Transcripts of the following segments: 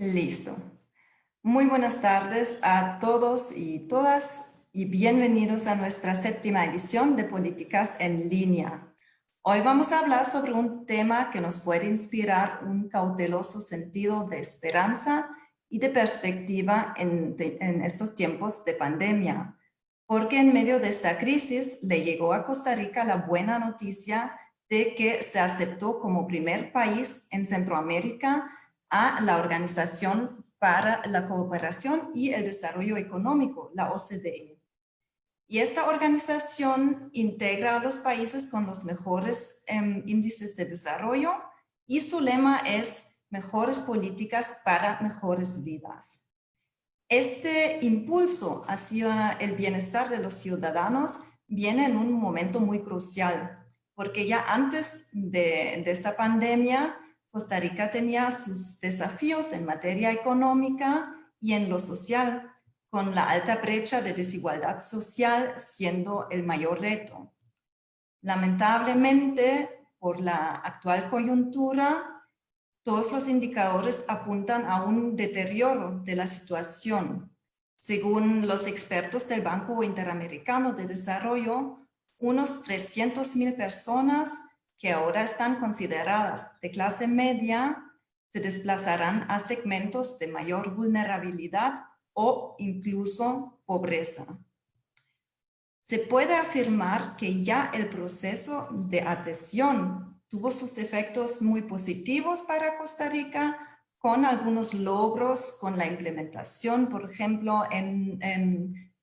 Listo. Muy buenas tardes a todos y todas y bienvenidos a nuestra 7ª edición de Políticas en Línea. Hoy vamos a hablar sobre un tema que nos puede inspirar un cauteloso sentido de esperanza y de perspectiva en estos tiempos de pandemia, porque en medio de esta crisis le llegó a Costa Rica la buena noticia de que se aceptó como primer país en Centroamérica a la Organización para la Cooperación y el Desarrollo Económico, la OCDE. Y esta organización integra a los países con los mejores índices de desarrollo y su lema es mejores políticas para mejores vidas. Este impulso hacia el bienestar de los ciudadanos viene en un momento muy crucial, porque ya antes de esta pandemia, Costa Rica tenía sus desafíos en materia económica y en lo social, con la alta brecha de desigualdad social siendo el mayor reto. Lamentablemente, por la actual coyuntura, todos los indicadores apuntan a un deterioro de la situación. Según los expertos del Banco Interamericano de Desarrollo, unos 300,000 personas que ahora están consideradas de clase media se desplazarán a segmentos de mayor vulnerabilidad o incluso pobreza. Se puede afirmar que ya el proceso de adhesión tuvo sus efectos muy positivos para Costa Rica, con algunos logros con la implementación, por ejemplo,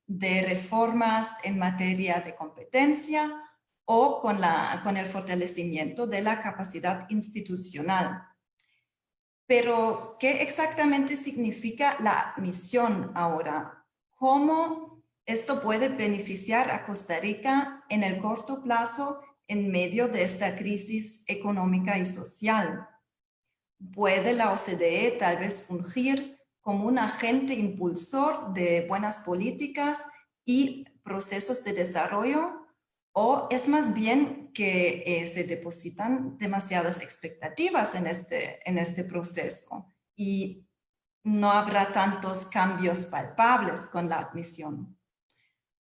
de reformas en materia de competencia o con el fortalecimiento de la capacidad institucional. Pero, ¿qué exactamente significa la admisión ahora? ¿Cómo esto puede beneficiar a Costa Rica en el corto plazo en medio de esta crisis económica y social? ¿Puede la OCDE tal vez fungir como un agente impulsor de buenas políticas y procesos de desarrollo? ¿O es más bien que se depositan demasiadas expectativas en este proceso y no habrá tantos cambios palpables con la admisión?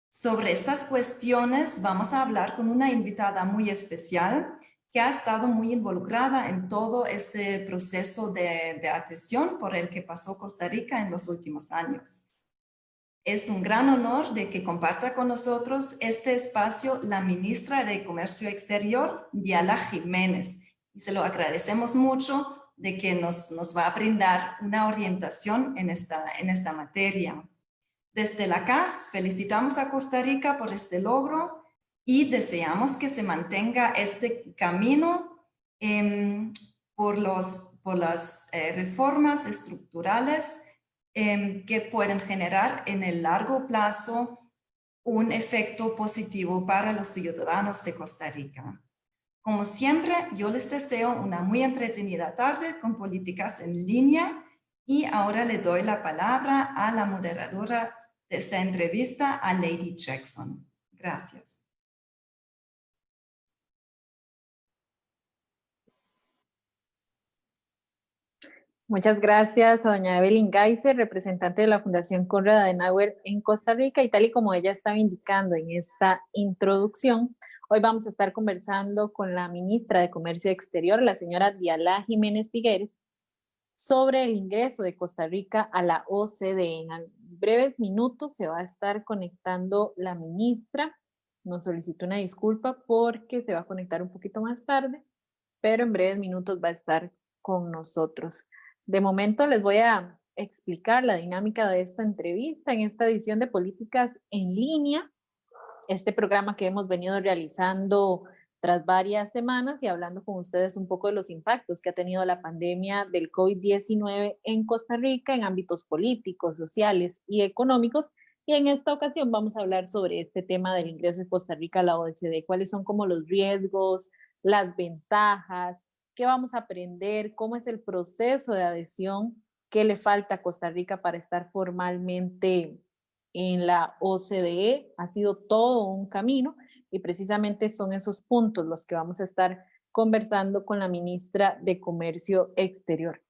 Sobre estas cuestiones vamos a hablar con una invitada muy especial que ha estado muy involucrada en todo este proceso de adhesión por el que pasó Costa Rica en los últimos años. Es un gran honor de que comparta con nosotros este espacio la ministra de Comercio Exterior, Diala Jiménez, y se lo agradecemos mucho de que nos va a brindar una orientación en esta materia. Desde la CAS felicitamos a Costa Rica por este logro y deseamos que se mantenga este camino por las reformas estructurales que pueden generar en el largo plazo un efecto positivo para los ciudadanos de Costa Rica. Como siempre, yo les deseo una muy entretenida tarde con Políticas en Línea y ahora le doy la palabra a la moderadora de esta entrevista, a Lady Jackson. Gracias. Muchas gracias a doña Evelyn Geiser, representante de la Fundación Konrad Adenauer en Costa Rica, y tal y como ella estaba indicando en esta introducción, hoy vamos a estar conversando con la ministra de Comercio Exterior, la señora Diala Jiménez Figueres, sobre el ingreso de Costa Rica a la OCDE. En breves minutos se va a estar conectando la ministra. Nos solicito una disculpa porque se va a conectar un poquito más tarde, pero en breves minutos va a estar con nosotros. De momento les voy a explicar la dinámica de esta entrevista en esta edición de Políticas en Línea, este programa que hemos venido realizando tras varias semanas y hablando con ustedes un poco de los impactos que ha tenido la pandemia del COVID-19 en Costa Rica en ámbitos políticos, sociales y económicos. Y en esta ocasión vamos a hablar sobre este tema del ingreso de Costa Rica a la OCDE, cuáles son como los riesgos, las ventajas, qué vamos a aprender, cómo es el proceso de adhesión, qué le falta a Costa Rica para estar formalmente en la OCDE. Ha sido todo un camino y precisamente son esos puntos los que vamos a estar conversando con la ministra de Comercio Exterior.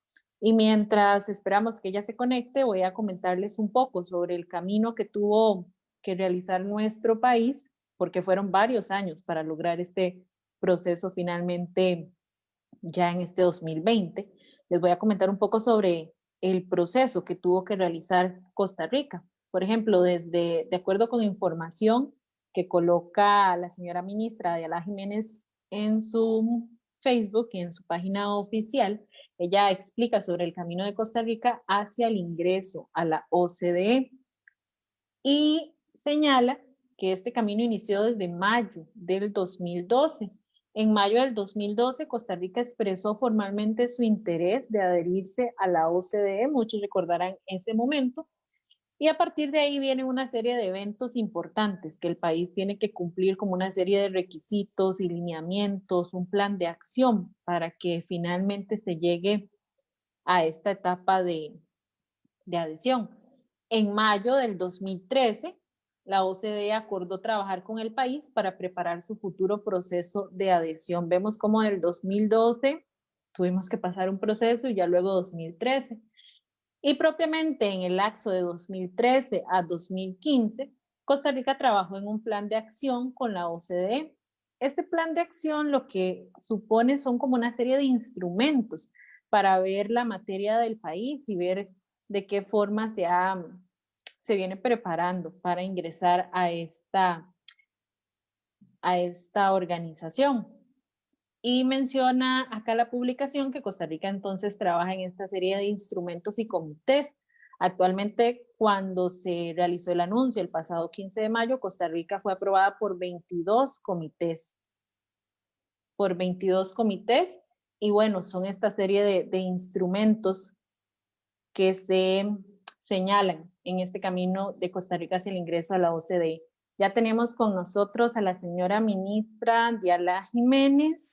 Y mientras esperamos que ella se conecte, voy a comentarles un poco sobre el camino que tuvo que realizar nuestro país, porque fueron varios años para lograr este proceso finalmente ya en este 2020. Les voy a comentar un poco sobre el proceso que tuvo que realizar Costa Rica. Por ejemplo, de acuerdo con información que coloca la señora ministra Diala Jiménez en su Facebook y en su página oficial, ella explica sobre el camino de Costa Rica hacia el ingreso a la OCDE y señala que este camino inició desde mayo del 2012. En mayo del 2012, Costa Rica expresó formalmente su interés de adherirse a la OCDE, muchos recordarán ese momento, y a partir de ahí viene una serie de eventos importantes que el país tiene que cumplir, como una serie de requisitos y lineamientos, un plan de acción para que finalmente se llegue a esta etapa de adhesión. En mayo del 2013, la OCDE acordó trabajar con el país para preparar su futuro proceso de adhesión. Vemos cómo en el 2012 tuvimos que pasar un proceso y ya luego 2013. Y propiamente en el lapso de 2013 a 2015, Costa Rica trabajó en un plan de acción con la OCDE. Este plan de acción lo que supone son como una serie de instrumentos para ver la materia del país y ver de qué forma se viene preparando para ingresar a esta organización. Y menciona acá la publicación que Costa Rica entonces trabaja en esta serie de instrumentos y comités. Actualmente, cuando se realizó el anuncio el pasado 15 de mayo, Costa Rica fue aprobada por 22 comités. Y bueno, son esta serie de instrumentos que se señalan en este camino de Costa Rica hacia el ingreso a la OCDE. Ya tenemos con nosotros a la señora ministra Diala Jiménez,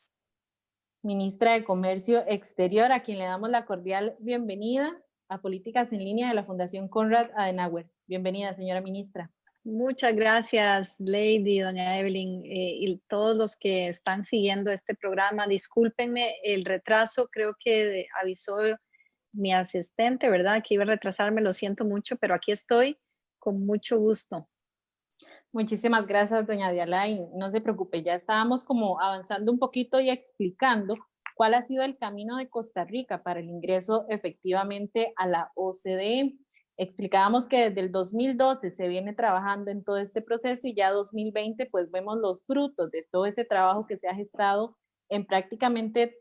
ministra de Comercio Exterior, a quien le damos la cordial bienvenida a Políticas en Línea de la Fundación Konrad Adenauer. Bienvenida, señora ministra. Muchas gracias, Lady, doña Evelyn, y todos los que están siguiendo este programa. Discúlpenme el retraso, creo que avisó mi asistente, ¿verdad? Que iba a retrasarme, lo siento mucho, pero aquí estoy con mucho gusto. Muchísimas gracias, doña Diala, y no se preocupe, ya estábamos como avanzando un poquito y explicando cuál ha sido el camino de Costa Rica para el ingreso efectivamente a la OCDE. Explicábamos que desde el 2012 se viene trabajando en todo este proceso y ya 2020 pues vemos los frutos de todo ese trabajo que se ha gestado en prácticamente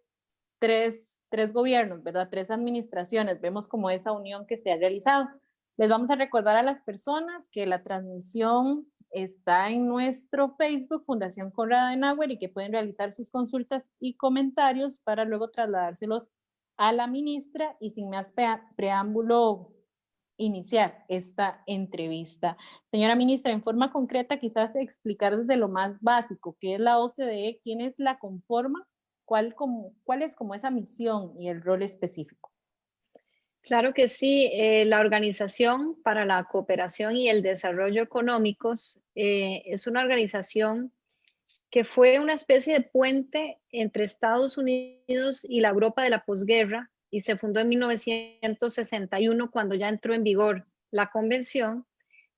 tres gobiernos, ¿verdad? 3 administraciones. Vemos como esa unión que se ha realizado. Les vamos a recordar a las personas que la transmisión está en nuestro Facebook, Fundación Konrad Adenauer, y que pueden realizar sus consultas y comentarios para luego trasladárselos a la ministra y sin más preámbulo iniciar esta entrevista. Señora ministra, en forma concreta, quizás explicar desde lo más básico, qué es la OCDE, quiénes la conforman, cuál es como esa misión y el rol específico. Claro que sí, la Organización para la Cooperación y el Desarrollo Económicos es una organización que fue una especie de puente entre Estados Unidos y la Europa de la posguerra y se fundó en 1961 cuando ya entró en vigor la convención,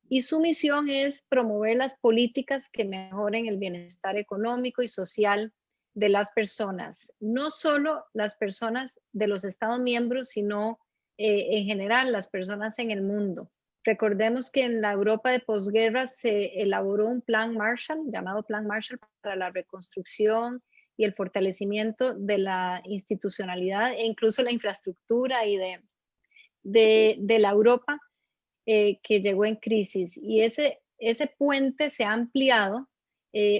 y su misión es promover las políticas que mejoren el bienestar económico y social de las personas, no solo las personas de los Estados miembros, sino en general las personas en el mundo. Recordemos que en la Europa de posguerra se elaboró un plan Marshall, llamado Plan Marshall, para la reconstrucción y el fortalecimiento de la institucionalidad e incluso la infraestructura y de la Europa que llegó en crisis. Y ese puente se ha ampliado.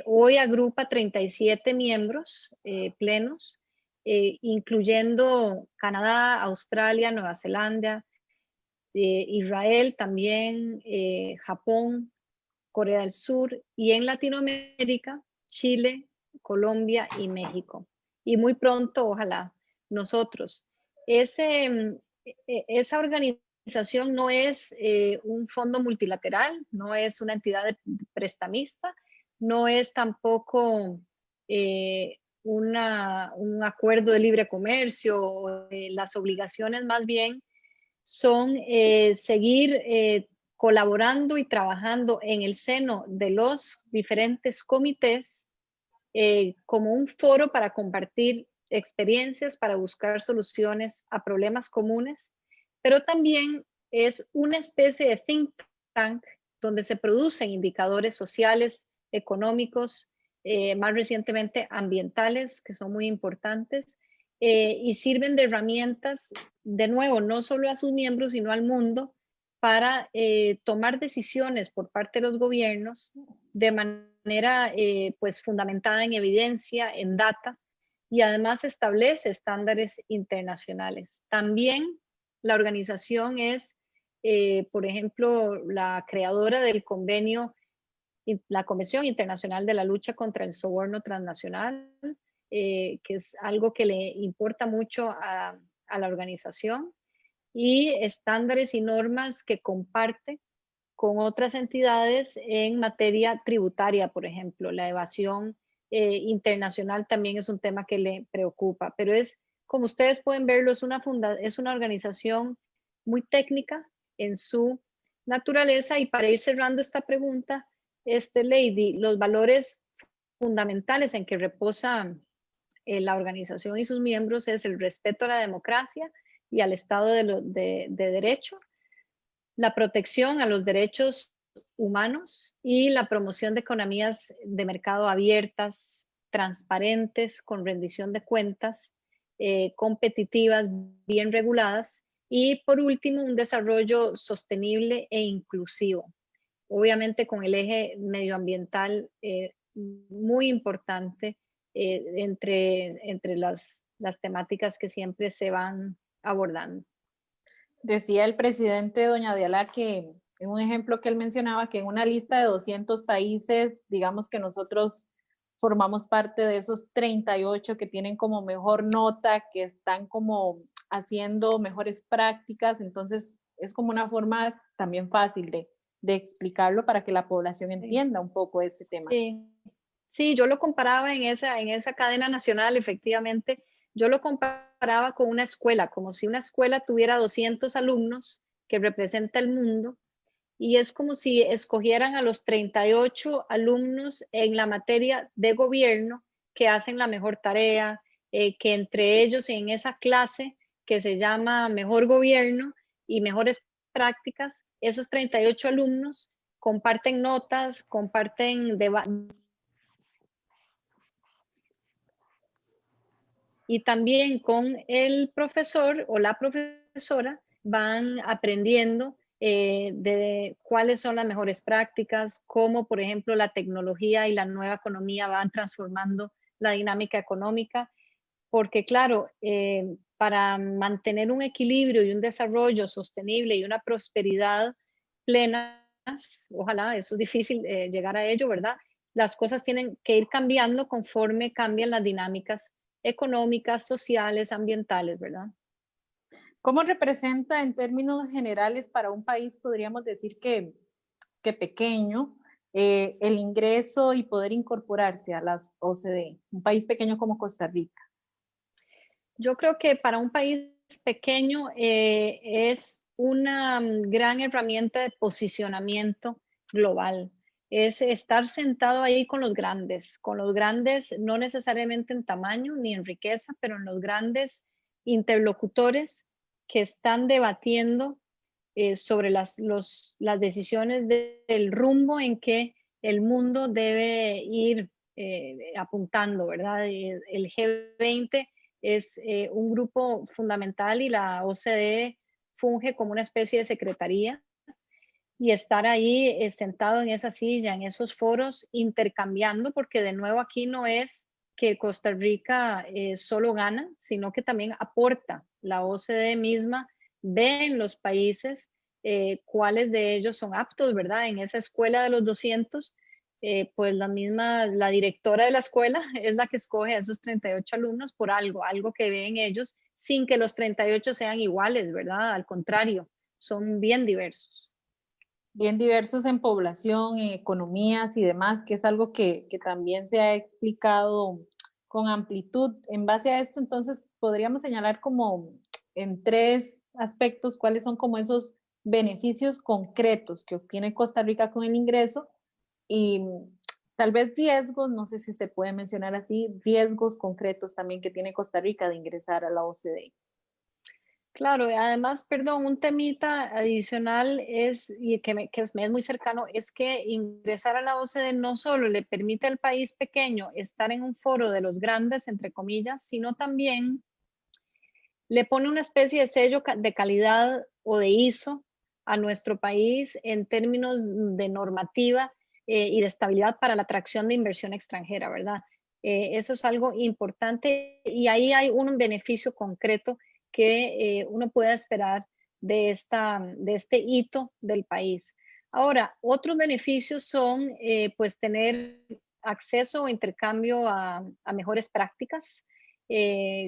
Hoy agrupa 37 miembros plenos, incluyendo Canadá, Australia, Nueva Zelanda, Israel también, Japón, Corea del Sur, y en Latinoamérica, Chile, Colombia y México. Y muy pronto, ojalá, nosotros. Esa organización no es un fondo multilateral, no es una entidad prestamista, no es tampoco un acuerdo de libre comercio. Las obligaciones más bien son seguir colaborando y trabajando en el seno de los diferentes comités como un foro para compartir experiencias, para buscar soluciones a problemas comunes, pero también es una especie de think tank donde se producen indicadores sociales, económicos, más recientemente ambientales, que son muy importantes, y sirven de herramientas, de nuevo, no solo a sus miembros, sino al mundo, para tomar decisiones por parte de los gobiernos de manera pues fundamentada en evidencia, en data, y además establece estándares internacionales. También la organización es, por ejemplo, la creadora del convenio, la Convención Internacional de la Lucha contra el Soborno Transnacional, que es algo que le importa mucho a la organización, y estándares y normas que comparte con otras entidades en materia tributaria, por ejemplo. La evasión internacional también es un tema que le preocupa, pero es, como ustedes pueden verlo, es una organización muy técnica en su naturaleza. Y para ir cerrando esta pregunta, Lady, los valores fundamentales en que reposa la organización y sus miembros es el respeto a la democracia y al Estado de Derecho, la protección a los derechos humanos y la promoción de economías de mercado abiertas, transparentes, con rendición de cuentas, competitivas, bien reguladas, y por último, un desarrollo sostenible e inclusivo, obviamente con el eje medioambiental muy importante entre las temáticas que siempre se van abordando. Decía el presidente, doña Diala, que en un ejemplo que él mencionaba, que en una lista de 200 países, digamos que nosotros formamos parte de esos 38 que tienen como mejor nota, que están como haciendo mejores prácticas, entonces es como una forma también fácil de explicarlo para que la población entienda un poco este tema. Sí, yo lo comparaba en esa cadena nacional, efectivamente. Yo lo comparaba con una escuela, como si una escuela tuviera 200 alumnos que representa el mundo, y es como si escogieran a los 38 alumnos en la materia de gobierno que hacen la mejor tarea, que entre ellos en esa clase que se llama Mejor Gobierno y Mejores Prácticas, esos 38 alumnos comparten notas, comparten debates, y también con el profesor o la profesora van aprendiendo de cuáles son las mejores prácticas, cómo, por ejemplo, la tecnología y la nueva economía van transformando la dinámica económica, porque claro, para mantener un equilibrio y un desarrollo sostenible y una prosperidad plena, ojalá, eso es difícil llegar a ello, ¿verdad? Las cosas tienen que ir cambiando conforme cambian las dinámicas económicas, sociales, ambientales, ¿verdad? ¿Cómo representa en términos generales para un país, podríamos decir que pequeño, el ingreso y poder incorporarse a las OCDE, un país pequeño como Costa Rica? Yo creo que para un país pequeño es una gran herramienta de posicionamiento global. Es estar sentado ahí con los grandes, no necesariamente en tamaño ni en riqueza, pero en los grandes interlocutores que están debatiendo sobre las decisiones del rumbo en que el mundo debe ir apuntando, ¿verdad? El G20 es un grupo fundamental y la OCDE funge como una especie de secretaría, y estar ahí sentado en esa silla, en esos foros, intercambiando, porque de nuevo aquí no es que Costa Rica solo gana, sino que también aporta. La OCDE misma ve en los países cuáles de ellos son aptos, ¿verdad? En esa escuela de los 200, pues la directora de la escuela es la que escoge a esos 38 alumnos por algo que ve en ellos, sin que los 38 sean iguales, ¿verdad? Al contrario, son bien diversos. Bien diversos en población, en economías y demás, que es algo que también se ha explicado con amplitud. En base a esto, entonces, podríamos señalar como en 3 aspectos cuáles son como esos beneficios concretos que obtiene Costa Rica con el ingreso y tal vez riesgos, no sé si se puede mencionar así, riesgos concretos también que tiene Costa Rica de ingresar a la OCDE. Claro, y además, perdón, un temita adicional es, y que es muy cercano, es que ingresar a la OCDE no solo le permite al país pequeño estar en un foro de los grandes, entre comillas, sino también le pone una especie de sello de calidad o de ISO a nuestro país en términos de normativa y de estabilidad para la atracción de inversión extranjera, ¿verdad? Eso es algo importante y ahí hay un beneficio concreto que uno pueda esperar de este hito del país. Ahora, otros beneficios son pues tener acceso o intercambio a mejores prácticas,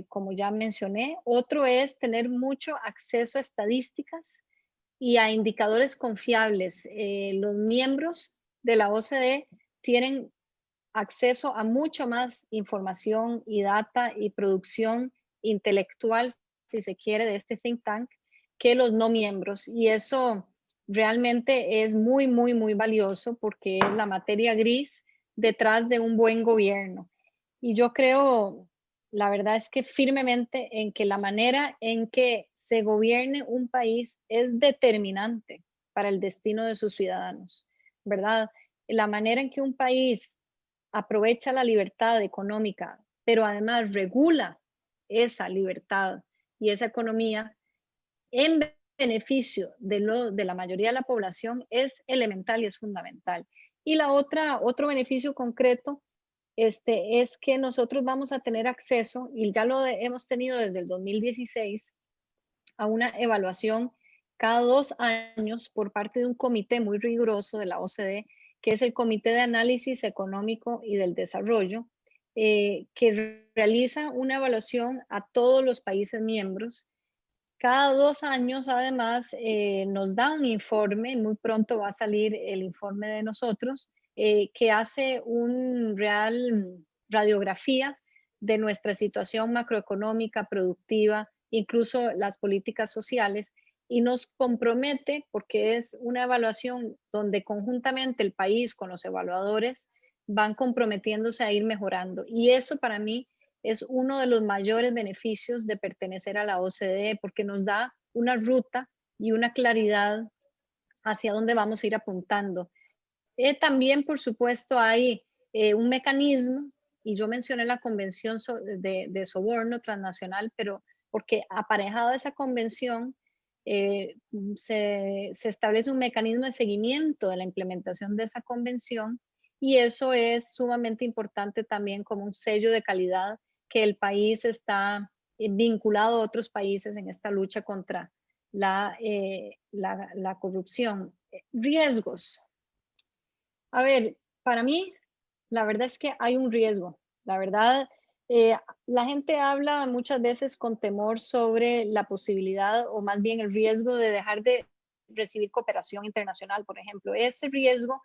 como ya mencioné. Otro es tener mucho acceso a estadísticas y a indicadores confiables. Los miembros de la OCDE tienen acceso a mucho más información y data y producción intelectual, si se quiere, de este think tank que los no miembros. Y eso realmente es muy, muy, muy valioso porque es la materia gris detrás de un buen gobierno. Y yo creo, la verdad es que firmemente en que la manera en que se gobierne un país es determinante para el destino de sus ciudadanos, ¿verdad? La manera en que un país aprovecha la libertad económica, pero además regula esa libertad y esa economía en beneficio de la mayoría de la población es elemental y es fundamental. Y otro beneficio concreto es que nosotros vamos a tener acceso, y ya lo hemos tenido desde el 2016, a una evaluación cada 2 años por parte de un comité muy riguroso de la OCDE, que es el Comité de Análisis Económico y del Desarrollo, que realiza una evaluación a todos los países miembros. Cada 2 años, además, nos da un informe, muy pronto va a salir el informe de nosotros, que hace un real radiografía de nuestra situación macroeconómica, productiva, incluso las políticas sociales, y nos compromete, porque es una evaluación donde conjuntamente el país con los evaluadores van comprometiéndose a ir mejorando. Y eso para mí es uno de los mayores beneficios de pertenecer a la OCDE, porque nos da una ruta y una claridad hacia dónde vamos a ir apuntando. También, por supuesto, hay un mecanismo, y yo mencioné la Convención de Soborno Transnacional, pero porque aparejado a esa convención se establece un mecanismo de seguimiento de la implementación de esa convención, y eso es sumamente importante también como un sello de calidad que el país está vinculado a otros países en esta lucha contra la corrupción. Riesgos. A ver, para mí, la verdad es que hay un riesgo. La verdad, la gente habla muchas veces con temor sobre la posibilidad o más bien el riesgo de dejar de recibir cooperación internacional, por ejemplo. Ese riesgo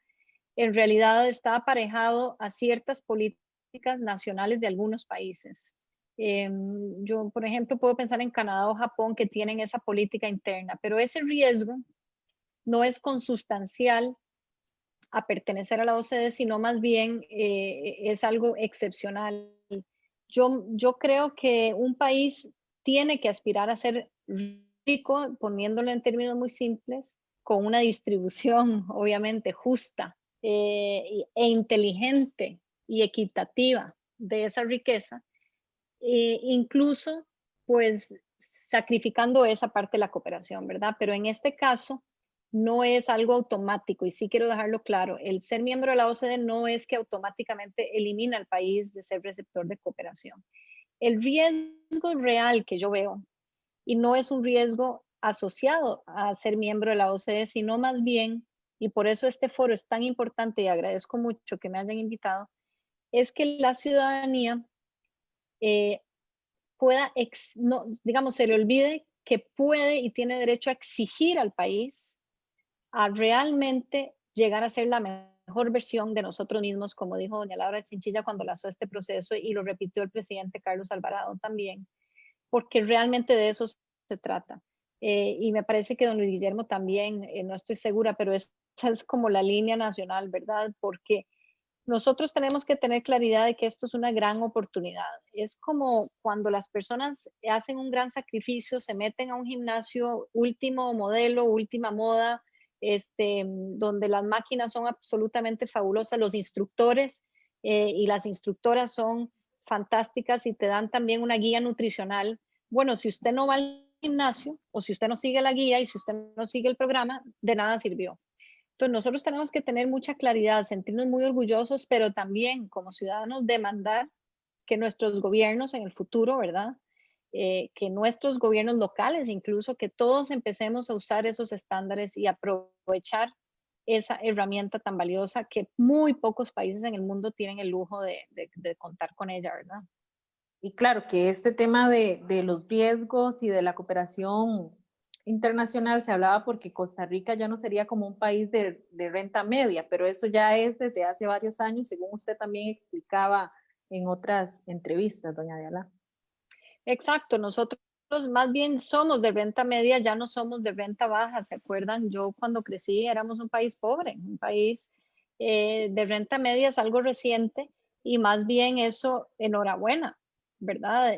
en realidad está aparejado a ciertas políticas nacionales de algunos países. Yo, por ejemplo, puedo pensar en Canadá o Japón que tienen esa política interna, pero ese riesgo no es consustancial a pertenecer a la OCDE, sino más bien es algo excepcional. Yo creo que un país tiene que aspirar a ser rico, poniéndolo en términos muy simples, con una distribución obviamente justa e inteligente y equitativa de esa riqueza, incluso pues sacrificando esa parte de la cooperación, ¿verdad? Pero en este caso no es algo automático y sí quiero dejarlo claro, el ser miembro de la OCDE no es que automáticamente elimina al país de ser receptor de cooperación. El riesgo real que yo veo, y no es un riesgo asociado a ser miembro de la OCDE, sino más bien, y por eso este foro es tan importante y agradezco mucho que me hayan invitado, es que la ciudadanía pueda, no, digamos, se le olvide que puede y tiene derecho a exigir al país a realmente llegar a ser la mejor versión de nosotros mismos, como dijo doña Laura Chinchilla cuando lanzó este proceso y lo repitió el presidente Carlos Alvarado también, porque realmente de eso se trata. Y me parece que don Luis Guillermo también, no estoy segura, pero esa es como la línea nacional, ¿verdad? Porque nosotros tenemos que tener claridad de que esto es una gran oportunidad. Es como cuando las personas hacen un gran sacrificio, se meten a un gimnasio último modelo, última moda, donde las máquinas son absolutamente fabulosas, los instructores y las instructoras son fantásticas y te dan también una guía nutricional. Bueno, si usted no va al gimnasio o si usted no sigue la guía y si usted no sigue el programa, de nada sirvió. Entonces, nosotros tenemos que tener mucha claridad, sentirnos muy orgullosos, pero también como ciudadanos demandar que nuestros gobiernos en el futuro, ¿verdad? Que nuestros gobiernos locales, incluso que todos empecemos a usar esos estándares y aprovechar esa herramienta tan valiosa que muy pocos países en el mundo tienen el lujo de contar con ella, ¿verdad? Y claro que este tema de los riesgos y de la cooperación internacional se hablaba porque Costa Rica ya no sería como un país de renta media, pero eso ya es desde hace varios años, según usted también explicaba en otras entrevistas, doña Diala. Exacto, nosotros más bien somos de renta media, ya no somos de renta baja, ¿se acuerdan? Yo cuando crecí éramos un país pobre, un país de renta media es algo reciente y más bien eso, enhorabuena, ¿verdad?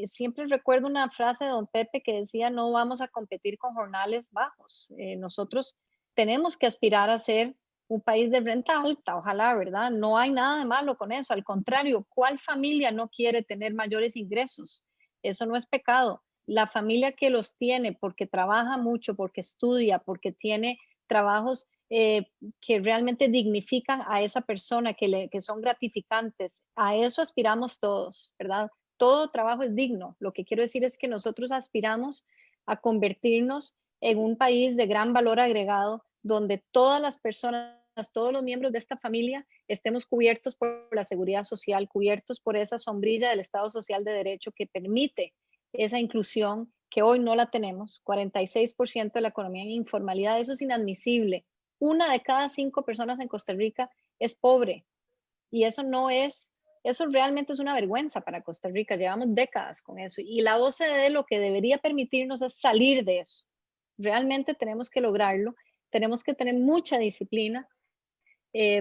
Siempre recuerdo una frase de don Pepe que decía, no vamos a competir con jornales bajos. Nosotros tenemos que aspirar a ser un país de renta alta, ojalá, ¿verdad? No hay nada de malo con eso, al contrario, ¿cuál familia no quiere tener mayores ingresos? Eso no es pecado. La familia que los tiene porque trabaja mucho, porque estudia, porque tiene trabajos que realmente dignifican a esa persona, que son gratificantes, a eso aspiramos todos, ¿verdad? Todo trabajo es digno. Lo que quiero decir es que nosotros aspiramos a convertirnos en un país de gran valor agregado donde todas las personas, todos los miembros de esta familia estemos cubiertos por la seguridad social, cubiertos por esa sombrilla del Estado Social de Derecho que permite esa inclusión que hoy no la tenemos. 46% de la economía en informalidad, eso es inadmisible. 1 de cada 5 personas en Costa Rica es pobre y eso no es, eso realmente es una vergüenza para Costa Rica. Llevamos décadas con eso y la OCDE lo que debería permitirnos es salir de eso. Realmente tenemos que lograrlo. Tenemos que tener mucha disciplina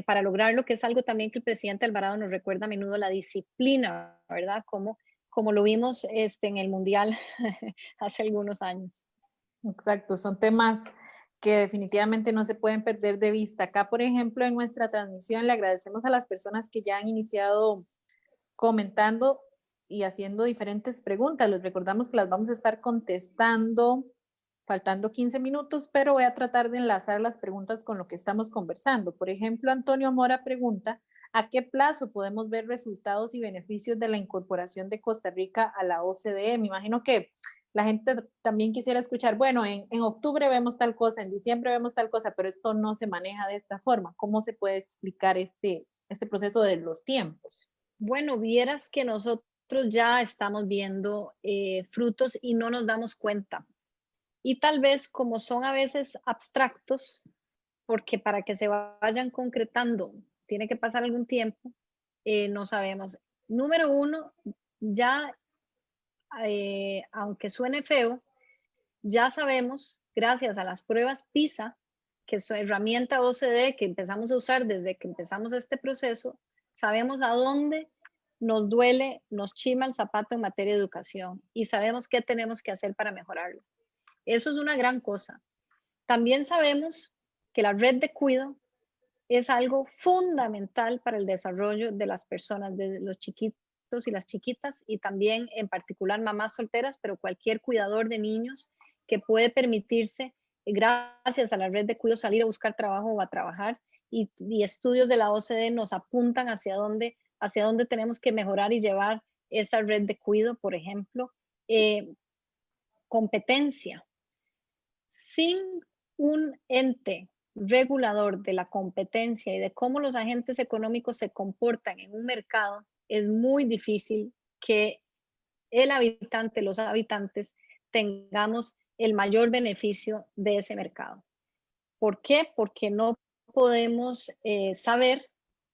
para lograrlo, que es algo también que el presidente Alvarado nos recuerda a menudo, la disciplina, ¿verdad? Como lo vimos en el Mundial hace algunos años. Exacto, son temas que definitivamente no se pueden perder de vista. Acá, por ejemplo, en nuestra transmisión le agradecemos a las personas que ya han iniciado comentando y haciendo diferentes preguntas. Les recordamos que las vamos a estar contestando faltando 15 minutos, pero voy a tratar de enlazar las preguntas con lo que estamos conversando. Por ejemplo, Antonio Mora pregunta, ¿a qué plazo podemos ver resultados y beneficios de la incorporación de Costa Rica a la OCDE? Me imagino que la gente también quisiera escuchar, bueno, en octubre vemos tal cosa, en diciembre vemos tal cosa, pero esto no se maneja de esta forma. ¿Cómo se puede explicar este proceso de los tiempos? Bueno, vieras que nosotros ya estamos viendo frutos y no nos damos cuenta. Y tal vez como son a veces abstractos, porque para que se vayan concretando tiene que pasar algún tiempo, no sabemos. Número uno, ya, aunque suene feo, ya sabemos, gracias a las pruebas PISA, que es herramienta OCDE que empezamos a usar desde que empezamos este proceso, sabemos a dónde nos duele, nos chima el zapato en materia de educación y sabemos qué tenemos que hacer para mejorarlo. Eso es una gran cosa. También sabemos que la red de cuidado es algo fundamental para el desarrollo de las personas, de los chiquitos y las chiquitas, y también en particular mamás solteras, pero cualquier cuidador de niños que puede permitirse, gracias a la red de cuidado, salir a buscar trabajo o a trabajar. Y estudios de la OCDE nos apuntan hacia dónde tenemos que mejorar y llevar esa red de cuidado, por ejemplo. Competencia. Sin un ente regulador de la competencia y de cómo los agentes económicos se comportan en un mercado, es muy difícil que el habitante, los habitantes, tengamos el mayor beneficio de ese mercado. ¿Por qué? Porque no podemos saber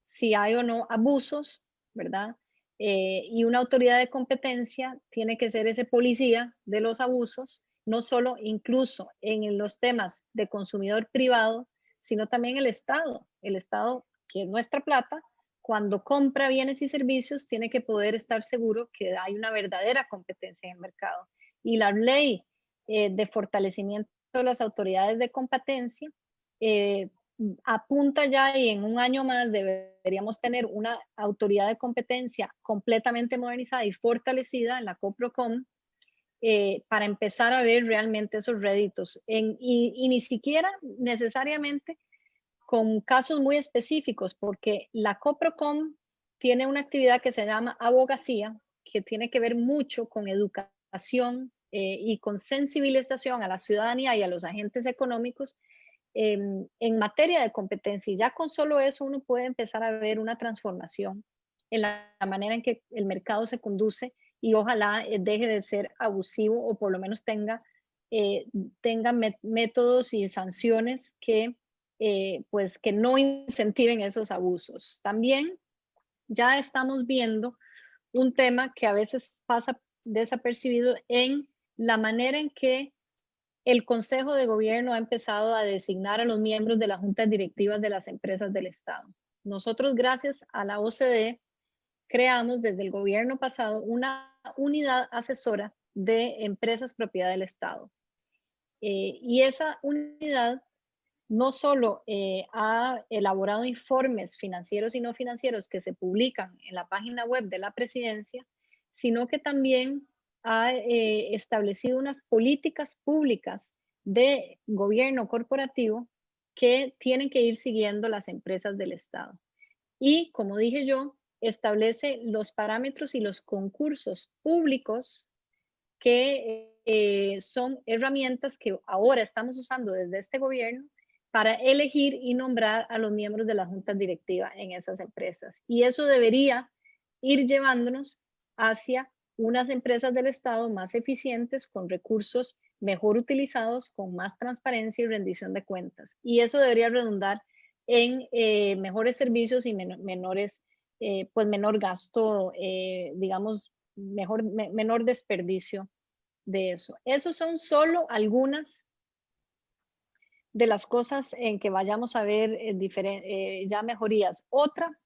si hay o no abusos, ¿verdad? Y una autoridad de competencia tiene que ser ese policía de los abusos, no solo incluso en los temas de consumidor privado, sino también el Estado, que es nuestra plata, cuando compra bienes y servicios, tiene que poder estar seguro que hay una verdadera competencia en el mercado. Y la ley de fortalecimiento de las autoridades de competencia apunta ya, y en un año más deberíamos tener una autoridad de competencia completamente modernizada y fortalecida en la COPROCOM para empezar a ver realmente esos réditos. Y ni siquiera necesariamente con casos muy específicos, porque la COPROCOM tiene una actividad que se llama abogacía, que tiene que ver mucho con educación y con sensibilización a la ciudadanía y a los agentes económicos en materia de competencia. Y ya con solo eso uno puede empezar a ver una transformación en la manera en que el mercado se conduce y ojalá deje de ser abusivo o por lo menos tenga métodos y sanciones que pues que no incentiven esos abusos. También ya estamos viendo un tema que a veces pasa desapercibido en la manera en que el Consejo de Gobierno ha empezado a designar a los miembros de las juntas directivas de las empresas del Estado. Nosotros, gracias a la OCDE, creamos desde el gobierno pasado una unidad asesora de empresas propiedad del Estado. Y esa unidad no solo ha elaborado informes financieros y no financieros que se publican en la página web de la presidencia, sino que también ha establecido unas políticas públicas de gobierno corporativo que tienen que ir siguiendo las empresas del Estado. Y, como dije yo, establece los parámetros y los concursos públicos que son herramientas que ahora estamos usando desde este gobierno para elegir y nombrar a los miembros de la junta directiva en esas empresas. Y eso debería ir llevándonos hacia unas empresas del Estado más eficientes, con recursos mejor utilizados, con más transparencia y rendición de cuentas. Y eso debería redundar en mejores servicios y menor gasto, digamos, menor desperdicio de eso. Esos son solo algunas de las cosas en que vayamos a ver ya mejorías. Otra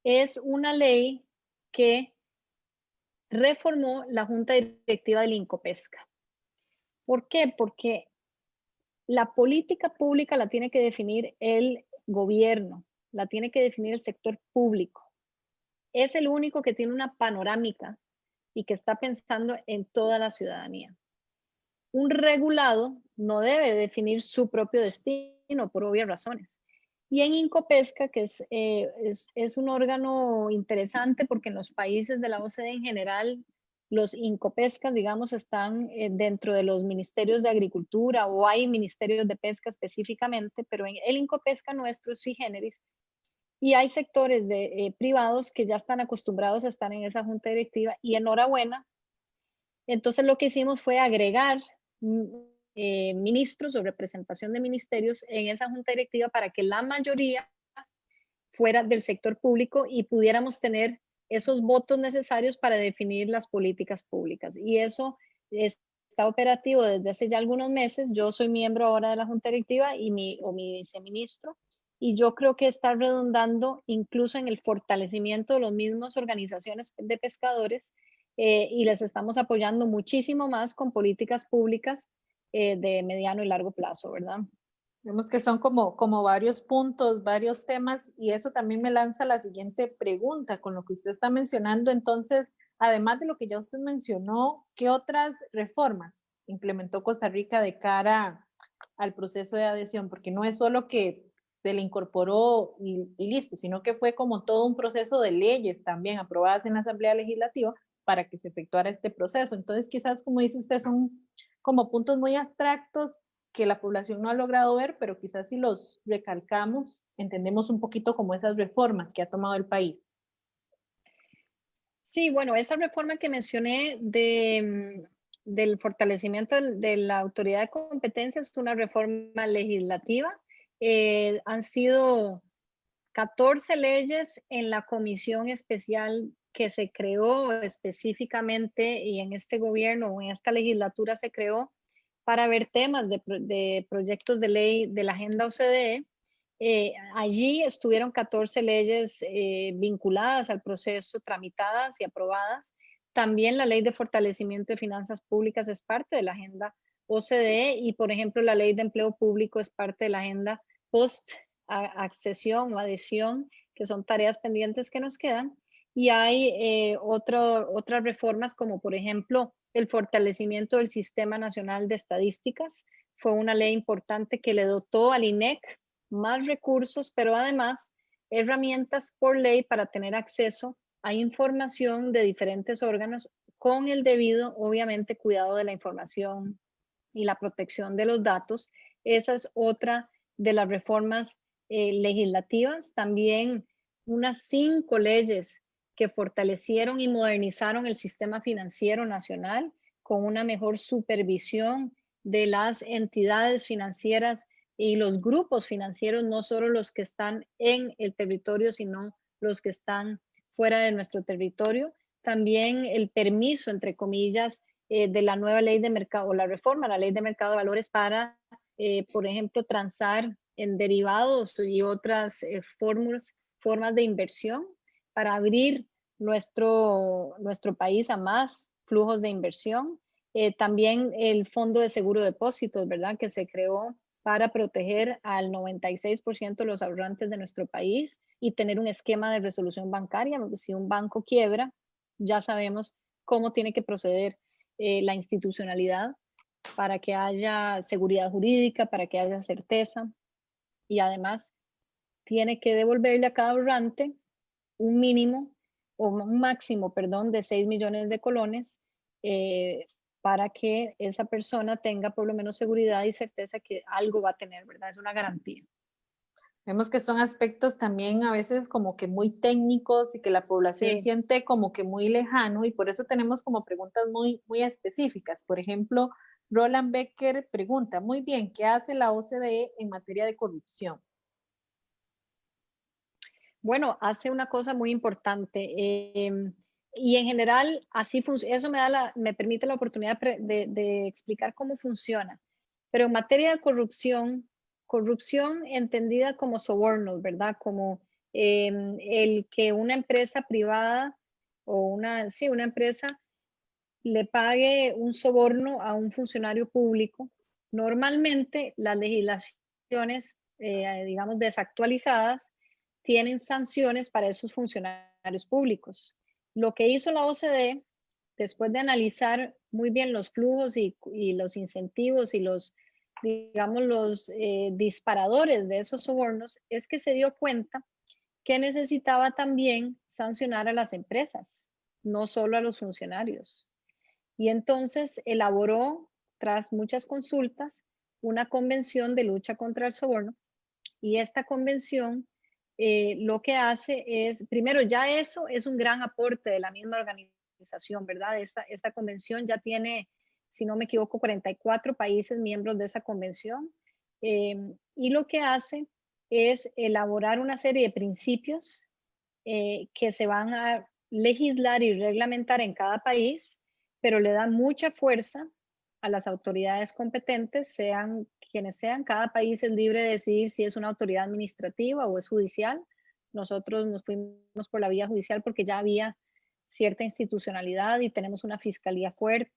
es una ley que reformó la Junta Directiva del Incopesca. ¿Por qué? Porque la política pública la tiene que definir el gobierno, la tiene que definir el sector público. Es el único que tiene una panorámica y que está pensando en toda la ciudadanía. Un regulado no debe definir su propio destino por obvias razones. Y en Incopesca, que es un órgano interesante porque en los países de la OCDE en general, los Incopescas, digamos, están dentro de los ministerios de Agricultura o hay ministerios de pesca específicamente, pero en el Incopesca nuestro es sui generis. Y hay sectores privados que ya están acostumbrados a estar en esa junta directiva y enhorabuena. Entonces lo que hicimos fue agregar ministros o representación de ministerios en esa junta directiva para que la mayoría fuera del sector público y pudiéramos tener esos votos necesarios para definir las políticas públicas. Y eso está operativo desde hace ya algunos meses. Yo soy miembro ahora de la junta directiva y mi viceministro. Y yo creo que está redundando incluso en el fortalecimiento de las mismas organizaciones de pescadores y les estamos apoyando muchísimo más con políticas públicas de mediano y largo plazo, ¿verdad? Vemos que son como varios puntos, varios temas, y eso también me lanza la siguiente pregunta con lo que usted está mencionando. Entonces, además de lo que ya usted mencionó, ¿qué otras reformas implementó Costa Rica de cara al proceso de adhesión? Porque no es solo que se le incorporó y listo, sino que fue como todo un proceso de leyes también aprobadas en la Asamblea Legislativa para que se efectuara este proceso. Entonces, quizás, como dice usted, son como puntos muy abstractos que la población no ha logrado ver, pero quizás si los recalcamos, entendemos un poquito como esas reformas que ha tomado el país. Sí, bueno, esa reforma que mencioné del fortalecimiento de la autoridad de competencia es una reforma legislativa Han sido 14 leyes en la comisión especial que se creó específicamente y en este gobierno o en esta legislatura se creó para ver temas de proyectos de ley de la agenda OCDE. Allí estuvieron 14 leyes vinculadas al proceso, tramitadas y aprobadas. También la ley de fortalecimiento de finanzas públicas es parte de la agenda OCDE y, por ejemplo, la ley de empleo público es parte de la agenda post-accesión o adhesión, que son tareas pendientes que nos quedan. Y hay otras reformas como, por ejemplo, el fortalecimiento del Sistema Nacional de Estadísticas. Fue una ley importante que le dotó al INEC más recursos, pero además herramientas por ley para tener acceso a información de diferentes órganos con el debido, obviamente, cuidado de la información y la protección de los datos. Esa es otra de las reformas legislativas. También unas 5 leyes que fortalecieron y modernizaron el sistema financiero nacional con una mejor supervisión de las entidades financieras y los grupos financieros, no solo los que están en el territorio, sino los que están fuera de nuestro territorio. También el permiso, entre comillas, de la nueva ley de mercado, o la reforma a la ley de mercado de valores para, por ejemplo, transar en derivados y otras formas de inversión para abrir nuestro país a más flujos de inversión. También el Fondo de Seguro de Depósitos, ¿verdad? Que se creó para proteger al 96% de los ahorrantes de nuestro país y tener un esquema de resolución bancaria. Si un banco quiebra, ya sabemos cómo tiene que proceder la institucionalidad para que haya seguridad jurídica, para que haya certeza y además tiene que devolverle a cada ahorrante un mínimo o un máximo, perdón, de 6 millones de colones para que esa persona tenga por lo menos seguridad y certeza que algo va a tener, ¿verdad? Es una garantía. Vemos que son aspectos también a veces como que muy técnicos y que la población siente como que muy lejano y por eso tenemos como preguntas muy específicas. Por ejemplo, Roland Becker pregunta, muy bien, ¿qué hace la OCDE en materia de corrupción? Bueno, hace una cosa muy importante y en general así eso me permite la oportunidad de explicar cómo funciona. Pero en materia de corrupción entendida como sobornos, ¿verdad? Como el que una empresa privada o una empresa le pague un soborno a un funcionario público. Normalmente las legislaciones, digamos, desactualizadas, tienen sanciones para esos funcionarios públicos. Lo que hizo la OCDE, después de analizar muy bien los flujos y los incentivos y los, digamos, los disparadores de esos sobornos, es que se dio cuenta que necesitaba también sancionar a las empresas, no solo a los funcionarios. Y entonces elaboró, tras muchas consultas, una convención de lucha contra el soborno. Y esta convención lo que hace es, primero, ya eso es un gran aporte de la misma organización, ¿verdad? Esta convención ya tiene, si no me equivoco, 44 países miembros de esa convención. Y lo que hace es elaborar una serie de principios que se van a legislar y reglamentar en cada país, pero le da mucha fuerza a las autoridades competentes, sean quienes sean. Cada país es libre de decidir si es una autoridad administrativa o es judicial. Nosotros nos fuimos por la vía judicial porque ya había cierta institucionalidad y tenemos una fiscalía fuerte.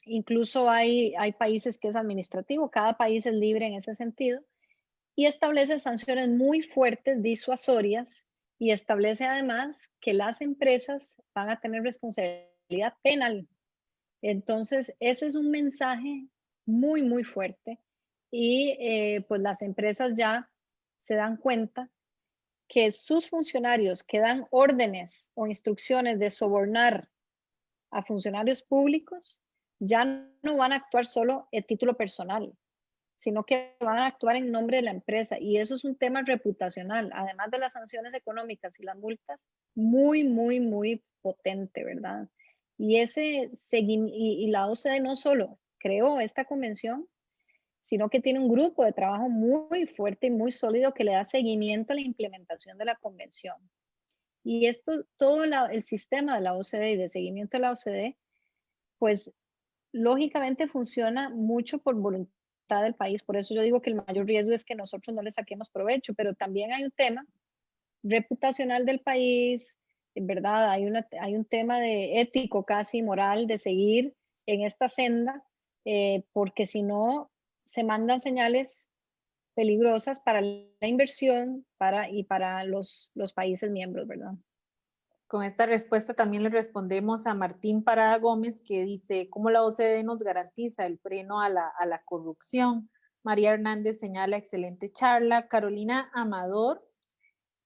Incluso hay países que es administrativo, cada país es libre en ese sentido y establece sanciones muy fuertes, disuasorias, y establece además que las empresas van a tener responsabilidad penal. Entonces, ese es un mensaje muy fuerte y pues las empresas ya se dan cuenta que sus funcionarios que dan órdenes o instrucciones de sobornar a funcionarios públicos ya no van a actuar solo a título personal, sino que van a actuar en nombre de la empresa. Y eso es un tema reputacional, además de las sanciones económicas y las multas, muy potente, ¿verdad? Y la OCDE no solo creó esta convención, sino que tiene un grupo de trabajo muy fuerte y muy sólido que le da seguimiento a la implementación de la convención. Y esto, todo el sistema de la OCDE y de seguimiento de la OCDE, pues lógicamente funciona mucho por voluntad del país. Por eso yo digo que el mayor riesgo es que nosotros no le saquemos provecho, pero también hay un tema reputacional del país, ¿verdad? Hay un tema de ético casi moral de seguir en esta senda, porque si no se mandan señales peligrosas para la inversión y para los países miembros, ¿verdad? Con esta respuesta también le respondemos a Martín Parada Gómez, que dice, ¿cómo la OCDE nos garantiza el freno a la corrupción? María Hernández señala, excelente charla. Carolina Amador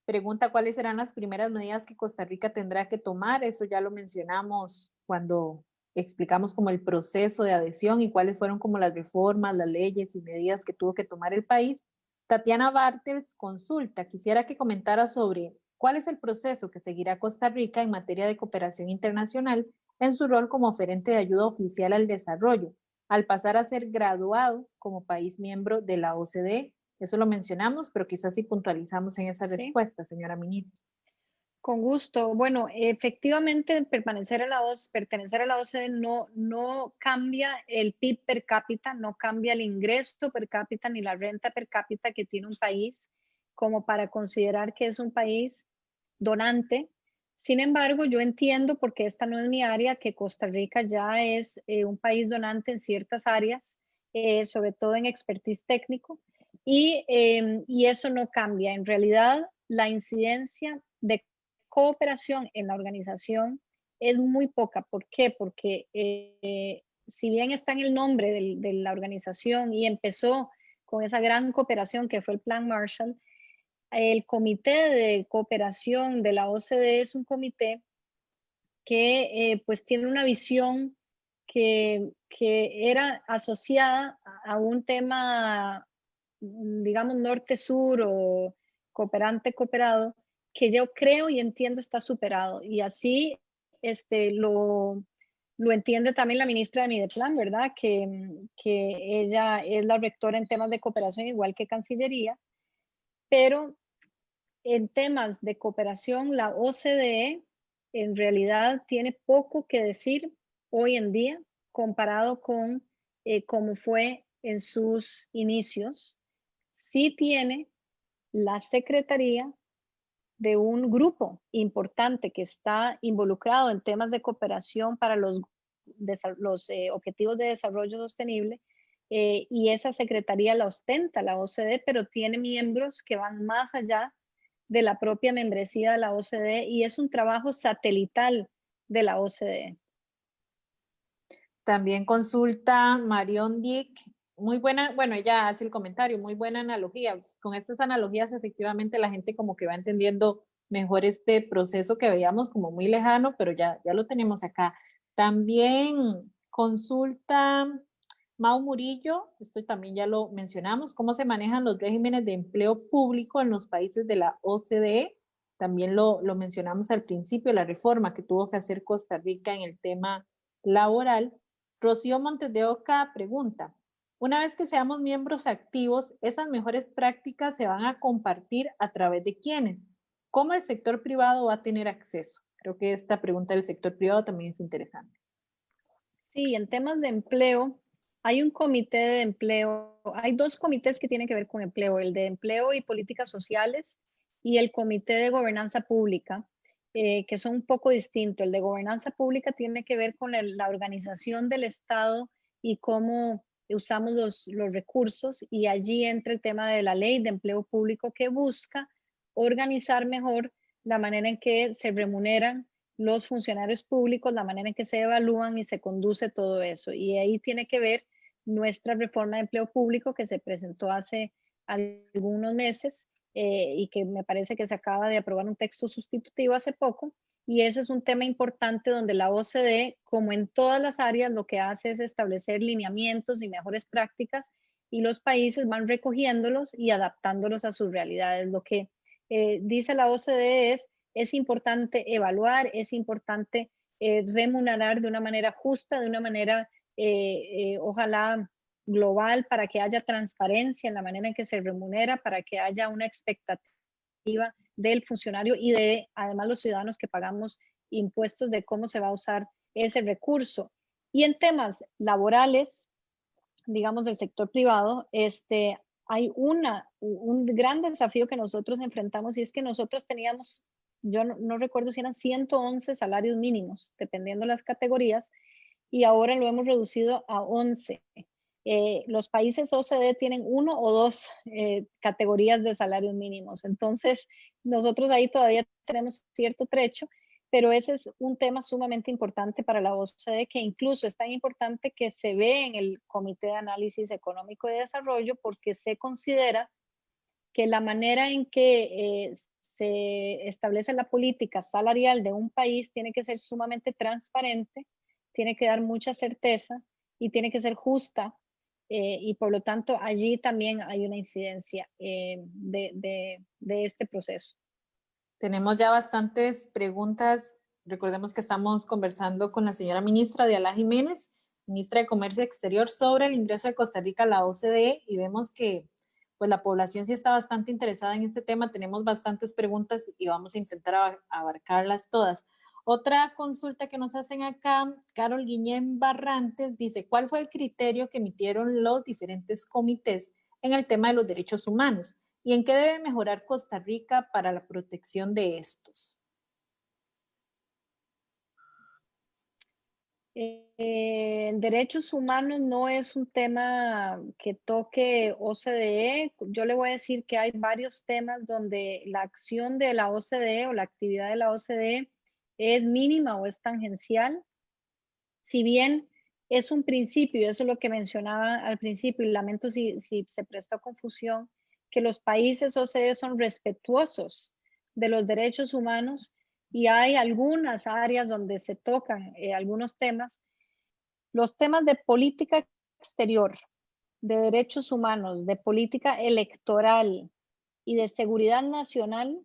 pregunta, ¿cuáles serán las primeras medidas que Costa Rica tendrá que tomar? Eso ya lo mencionamos cuando explicamos como el proceso de adhesión y cuáles fueron como las reformas, las leyes y medidas que tuvo que tomar el país. Tatiana Bartels consulta, quisiera que comentara sobre cuál es el proceso que seguirá Costa Rica en materia de cooperación internacional en su rol como oferente de ayuda oficial al desarrollo, al pasar a ser graduado como país miembro de la OCDE. Eso lo mencionamos, pero quizás sí puntualizamos en esa respuesta, señora ministra. Con gusto. Bueno, efectivamente, pertenecer a la OCDE no cambia el PIB per cápita, no cambia el ingreso per cápita ni la renta per cápita que tiene un país como para considerar que es un país donante. Sin embargo, yo entiendo, porque esta no es mi área, que Costa Rica ya es un país donante en ciertas áreas, sobre todo en expertise técnico, y eso no cambia. En realidad, la incidencia de cooperación en la organización es muy poca. ¿Por qué? Porque si bien está en el nombre de la organización y empezó con esa gran cooperación que fue el Plan Marshall, el Comité de Cooperación de la OCDE es un comité que pues tiene una visión que era asociada a un tema, digamos, norte-sur o cooperante-cooperado, que yo creo y entiendo está superado. Y así lo entiende también la ministra de Mideplan, ¿verdad? Que ella es la rectora en temas de cooperación, igual que Cancillería, pero en temas de cooperación, la OCDE en realidad tiene poco que decir hoy en día comparado con cómo fue en sus inicios. Sí tiene la secretaría de un grupo importante que está involucrado en temas de cooperación para los objetivos de desarrollo sostenible, y esa secretaría la ostenta la OCDE, pero tiene miembros que van más allá de la propia membresía de la OCDE y es un trabajo satelital de la OCDE. También consulta Marion Dick, muy buena, bueno, ella hace el comentario, muy buena analogía. Con estas analogías efectivamente la gente como que va entendiendo mejor este proceso que veíamos como muy lejano, pero ya lo tenemos acá. También consulta Mau Murillo, esto también ya lo mencionamos, cómo se manejan los regímenes de empleo público en los países de la OCDE. También lo mencionamos al principio, la reforma que tuvo que hacer Costa Rica en el tema laboral. Rocío Montes de Oca pregunta, una vez que seamos miembros activos, ¿esas mejores prácticas se van a compartir a través de quiénes? ¿Cómo el sector privado va a tener acceso? Creo que esta pregunta del sector privado también es interesante. Sí, en temas de empleo, hay un comité de empleo, hay dos comités que tienen que ver con empleo, el de empleo y políticas sociales y el comité de gobernanza pública, que son un poco distintos. El de gobernanza pública tiene que ver con la organización del Estado y cómo usamos los recursos, y allí entra el tema de la ley de empleo público que busca organizar mejor la manera en que se remuneran los funcionarios públicos, la manera en que se evalúan y se conduce todo eso. Y ahí tiene que ver nuestra reforma de empleo público que se presentó hace algunos meses, y que me parece que se acaba de aprobar un texto sustitutivo hace poco. Y ese es un tema importante donde la OCDE, como en todas las áreas, lo que hace es establecer lineamientos y mejores prácticas, y los países van recogiéndolos y adaptándolos a sus realidades. Lo que dice la OCDE es importante evaluar, es importante remunerar de una manera justa, de una manera ojalá global para que haya transparencia en la manera en que se remunera, para que haya una expectativa del funcionario y de además los ciudadanos que pagamos impuestos de cómo se va a usar ese recurso. Y en temas laborales, digamos del sector privado, hay un gran desafío que nosotros enfrentamos y es que nosotros teníamos, yo no recuerdo si eran 111 salarios mínimos, dependiendo las categorías, y ahora lo hemos reducido a 11. Los países OCDE tienen 1 o 2 categorías de salarios mínimos. Entonces, nosotros ahí todavía tenemos cierto trecho, pero ese es un tema sumamente importante para la OCDE, que incluso es tan importante que se ve en el Comité de Análisis Económico y de Desarrollo, porque se considera que la manera en que se establece la política salarial de un país tiene que ser sumamente transparente, tiene que dar mucha certeza y tiene que ser justa, y por lo tanto allí también hay una incidencia de este proceso. Tenemos ya bastantes preguntas. Recordemos que estamos conversando con la señora ministra Diala Jiménez, ministra de Comercio Exterior, sobre el ingreso de Costa Rica a la OCDE, y vemos que pues la población sí está bastante interesada en este tema. Tenemos bastantes preguntas y vamos a intentar abarcarlas todas. Otra consulta que nos hacen acá, Carol Guillén Barrantes dice, ¿cuál fue el criterio que emitieron los diferentes comités en el tema de los derechos humanos? ¿Y en qué debe mejorar Costa Rica para la protección de estos? Derechos humanos no es un tema que toque OCDE. Yo le voy a decir que hay varios temas donde la acción de la OCDE o la actividad de la OCDE es mínima o es tangencial. Si bien es un principio, y eso es lo que mencionaba al principio, y lamento si se prestó confusión, que los países OCDE son respetuosos de los derechos humanos y hay algunas áreas donde se tocan algunos temas. Los temas de política exterior, de derechos humanos, de política electoral y de seguridad nacional,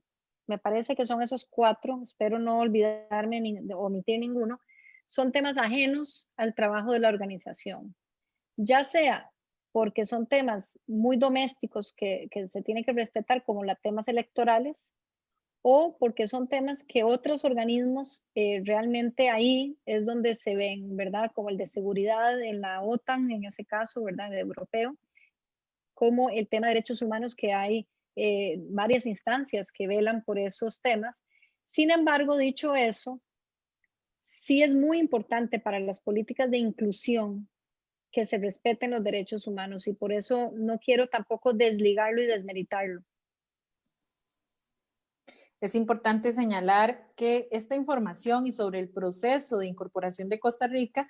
me parece que son esos 4, espero no olvidarme ni omitir ninguno, son temas ajenos al trabajo de la organización, ya sea porque son temas muy domésticos que se tienen que respetar, como los temas electorales, o porque son temas que otros organismos realmente ahí es donde se ven, ¿verdad? Como el de seguridad en la OTAN, en ese caso, ¿verdad? El europeo, como el tema de derechos humanos, que hay varias instancias que velan por esos temas. Sin embargo, dicho eso, sí es muy importante para las políticas de inclusión que se respeten los derechos humanos y por eso no quiero tampoco desligarlo y desmeritarlo. Es importante señalar que esta información y sobre el proceso de incorporación de Costa Rica,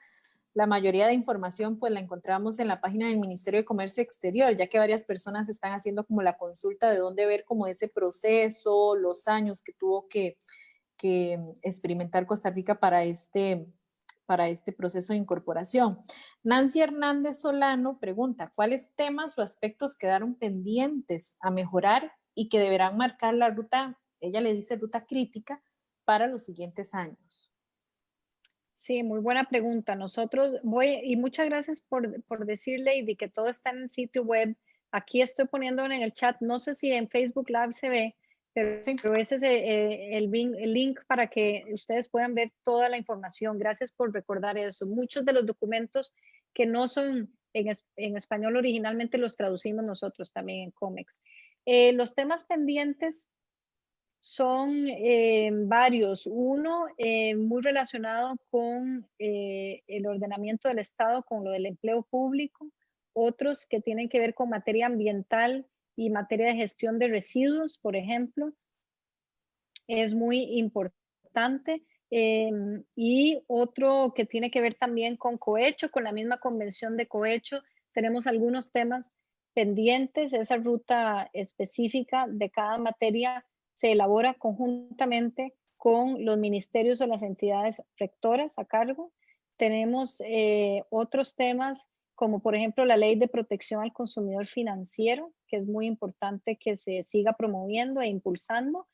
la mayoría de información pues la encontramos en la página del Ministerio de Comercio Exterior, ya que varias personas están haciendo como la consulta de dónde ver como ese proceso, los años que tuvo que experimentar Costa Rica para este proceso de incorporación. Nancy Hernández Solano pregunta, ¿cuáles temas o aspectos quedaron pendientes a mejorar y que deberán marcar la ruta, ella le dice ruta crítica, para los siguientes años? Sí, muy buena pregunta. Y muchas gracias por decirle, y de que todo está en el sitio web. Aquí estoy poniendo en el chat, no sé si en Facebook Live se ve, pero, Sí. pero ese es el link para que ustedes puedan ver toda la información. Gracias por recordar eso. Muchos de los documentos que no son en español originalmente los traducimos nosotros también en COMEX. Los temas pendientes son varios. Uno muy relacionado con el ordenamiento del Estado, con lo del empleo público. Otros que tienen que ver con materia ambiental y materia de gestión de residuos, por ejemplo. Es muy importante. Y otro que tiene que ver también con cohecho, con la misma convención de cohecho. Tenemos algunos temas pendientes. Esa ruta específica de cada materia se elabora conjuntamente con los ministerios o las entidades rectoras a cargo. Tenemos otros temas como por ejemplo la ley de protección al consumidor financiero, que es muy importante que se siga promoviendo e impulsando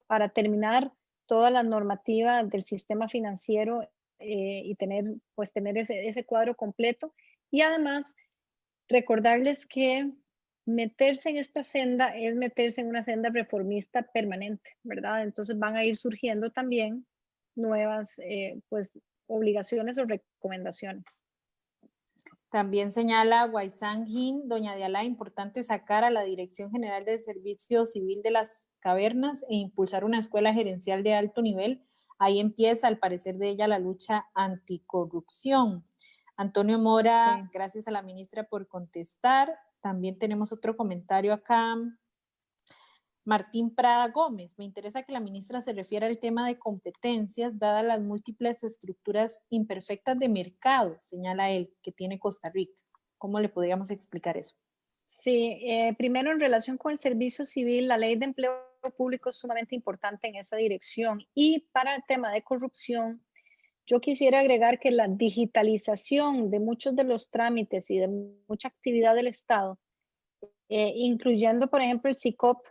para terminar toda la normativa del sistema financiero y tener ese cuadro completo. Y además recordarles que meterse en esta senda es meterse en una senda reformista permanente, ¿verdad? Entonces van a ir surgiendo también nuevas pues, obligaciones o recomendaciones. También señala Guaysán Jin, doña Diala, importante sacar a la Dirección General de Servicio Civil de las Cavernas e impulsar una escuela gerencial de alto nivel. Ahí empieza, al parecer de ella, la lucha anticorrupción. Antonio Mora, sí. Gracias a la ministra por contestar. También tenemos otro comentario acá. Martín Prada Gómez, me interesa que la ministra se refiera al tema de competencias, dadas las múltiples estructuras imperfectas de mercado, señala él, que tiene Costa Rica. ¿Cómo le podríamos explicar eso? Sí, primero en relación con el servicio civil, la ley de empleo público es sumamente importante en esa dirección. Y para el tema de corrupción, yo quisiera agregar que la digitalización de muchos de los trámites y de mucha actividad del Estado, incluyendo, por ejemplo, el SICOP,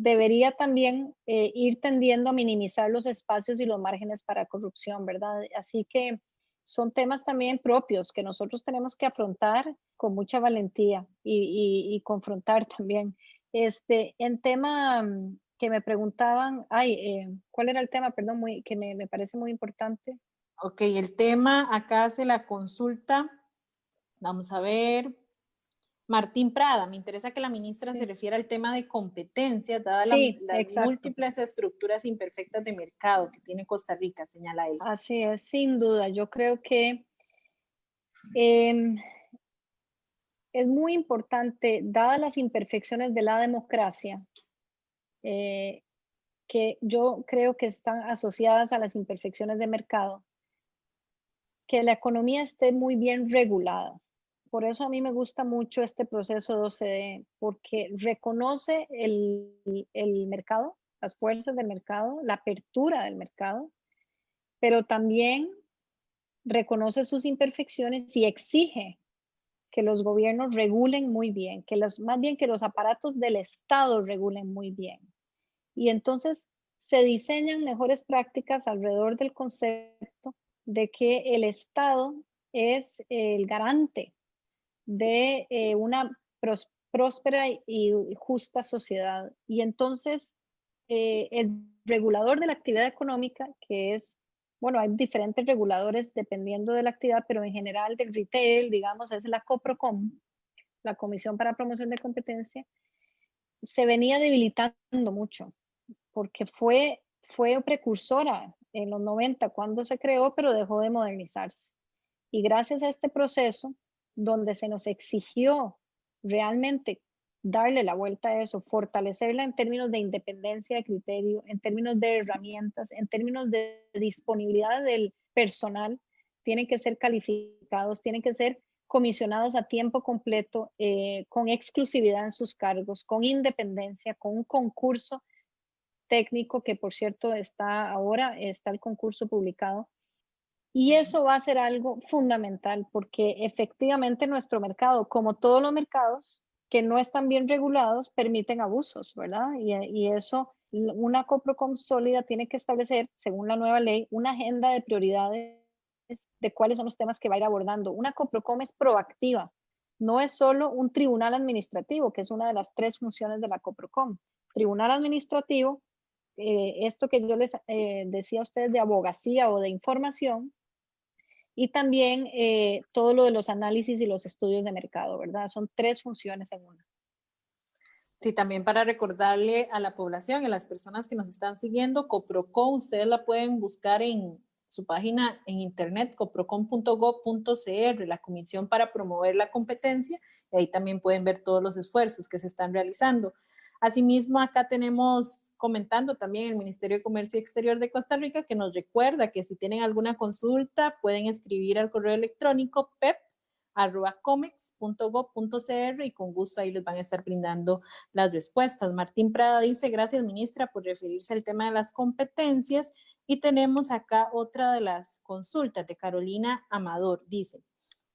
debería también ir tendiendo a minimizar los espacios y los márgenes para corrupción, ¿verdad? Así que son temas también propios que nosotros tenemos que afrontar con mucha valentía y confrontar también. En tema que me preguntaban, ¿cuál era el tema? Perdón, que me parece muy importante. Ok, el tema, acá hace la consulta, vamos a ver. Martín Prada, me interesa que la ministra se refiera al tema de competencias, dadas las múltiples estructuras imperfectas de mercado que tiene Costa Rica, señala él. Así es, sin duda. Yo creo que es muy importante, dadas las imperfecciones de la democracia, que yo creo que están asociadas a las imperfecciones de mercado, que la economía esté muy bien regulada. Por eso a mí me gusta mucho este proceso de OCDE, porque reconoce el mercado, las fuerzas del mercado, la apertura del mercado, pero también reconoce sus imperfecciones y exige que los gobiernos regulen muy bien, más bien que los aparatos del Estado regulen muy bien. Y entonces se diseñan mejores prácticas alrededor del concepto de que el Estado es el garante de una próspera y justa sociedad. Y entonces el regulador de la actividad económica, que es, bueno, hay diferentes reguladores dependiendo de la actividad, pero en general del retail, digamos, es la COPROCOM, la Comisión para Promoción de Competencia, se venía debilitando mucho, porque fue precursora en los 90 cuando se creó, pero dejó de modernizarse. Y gracias a este proceso, donde se nos exigió realmente darle la vuelta a eso, fortalecerla en términos de independencia de criterio, en términos de herramientas, en términos de disponibilidad del personal, tienen que ser calificados, tienen que ser comisionados a tiempo completo, con exclusividad en sus cargos, con independencia, con un concurso técnico que, por cierto, está el concurso publicado. Y eso va a ser algo fundamental porque efectivamente nuestro mercado, como todos los mercados que no están bien regulados, permiten abusos, ¿verdad? Y eso, una COPROCOM sólida tiene que establecer, según la nueva ley, una agenda de prioridades de cuáles son los temas que va a ir abordando. Una COPROCOM es proactiva, no es solo un tribunal administrativo, que es una de las 3 funciones de la COPROCOM. Tribunal administrativo, esto que yo les decía a ustedes de abogacía o de información, y también todo lo de los análisis y los estudios de mercado, ¿verdad? Son 3 funciones en una. Sí, también para recordarle a la población, a las personas que nos están siguiendo, COPROCOM, ustedes la pueden buscar en su página en internet, coprocom.gov.cr, la Comisión para Promover la Competencia, y ahí también pueden ver todos los esfuerzos que se están realizando. Asimismo, acá tenemos comentando también el Ministerio de Comercio Exterior de Costa Rica, que nos recuerda que si tienen alguna consulta pueden escribir al correo electrónico pep@comex.gov.cr y con gusto ahí les van a estar brindando las respuestas. Martín Prada dice, gracias ministra por referirse al tema de las competencias, y tenemos acá otra de las consultas de Carolina Amador. Dice,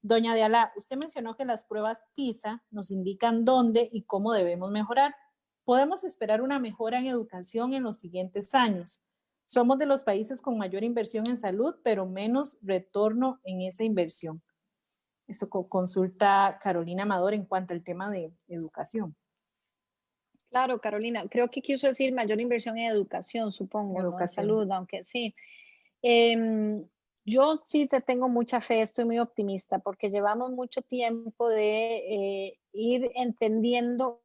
doña Diala, usted mencionó que las pruebas PISA nos indican dónde y cómo debemos mejorar. Podemos esperar una mejora en educación en los siguientes años. Somos de los países con mayor inversión en salud, pero menos retorno en esa inversión. Eso consulta Carolina Amador en cuanto al tema de educación. Claro, Carolina, creo que quiso decir mayor inversión en educación, supongo, no en salud, aunque sí. Yo sí te tengo mucha fe, estoy muy optimista, porque llevamos mucho tiempo de ir entendiendo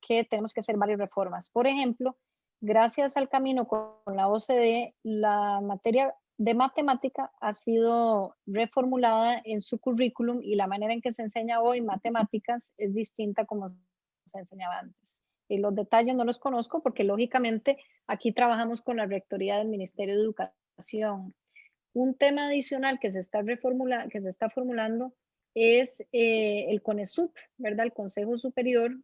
que tenemos que hacer varias reformas. Por ejemplo, gracias al camino con la OCDE, la materia de matemática ha sido reformulada en su currículum y la manera en que se enseña hoy matemáticas es distinta como se enseñaba antes. Y los detalles no los conozco porque lógicamente aquí trabajamos con la Rectoría del Ministerio de Educación. Un tema adicional que se está formulando es el CONESUP, ¿verdad? El Consejo Superior,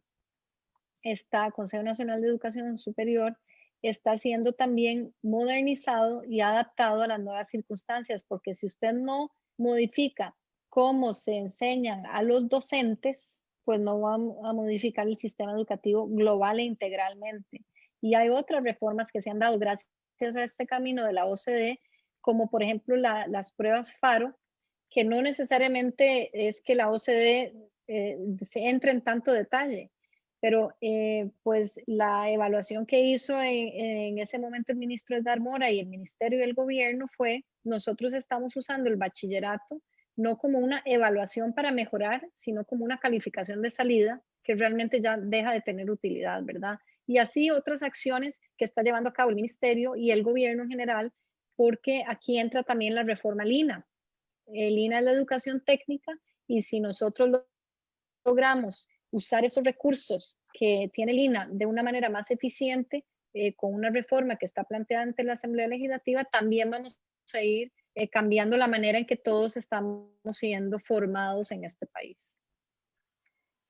Consejo Nacional de Educación Superior, está siendo también modernizado y adaptado a las nuevas circunstancias, porque si usted no modifica cómo se enseñan a los docentes, pues no va a modificar el sistema educativo global e integralmente. Y hay otras reformas que se han dado gracias a este camino de la OCDE, como por ejemplo las pruebas FARO, que no necesariamente es que la OCDE se entre en tanto detalle, pero pues la evaluación que hizo en ese momento el ministro Edgar Mora y el ministerio y el gobierno fue: nosotros estamos usando el bachillerato no como una evaluación para mejorar, sino como una calificación de salida que realmente ya deja de tener utilidad, ¿verdad? Y así otras acciones que está llevando a cabo el ministerio y el gobierno en general, porque aquí entra también la reforma LINA. LINA es la educación técnica, y si nosotros logramos usar esos recursos que tiene Lina de una manera más eficiente, con una reforma que está planteada ante la Asamblea Legislativa, también vamos a ir cambiando la manera en que todos estamos siendo formados en este país.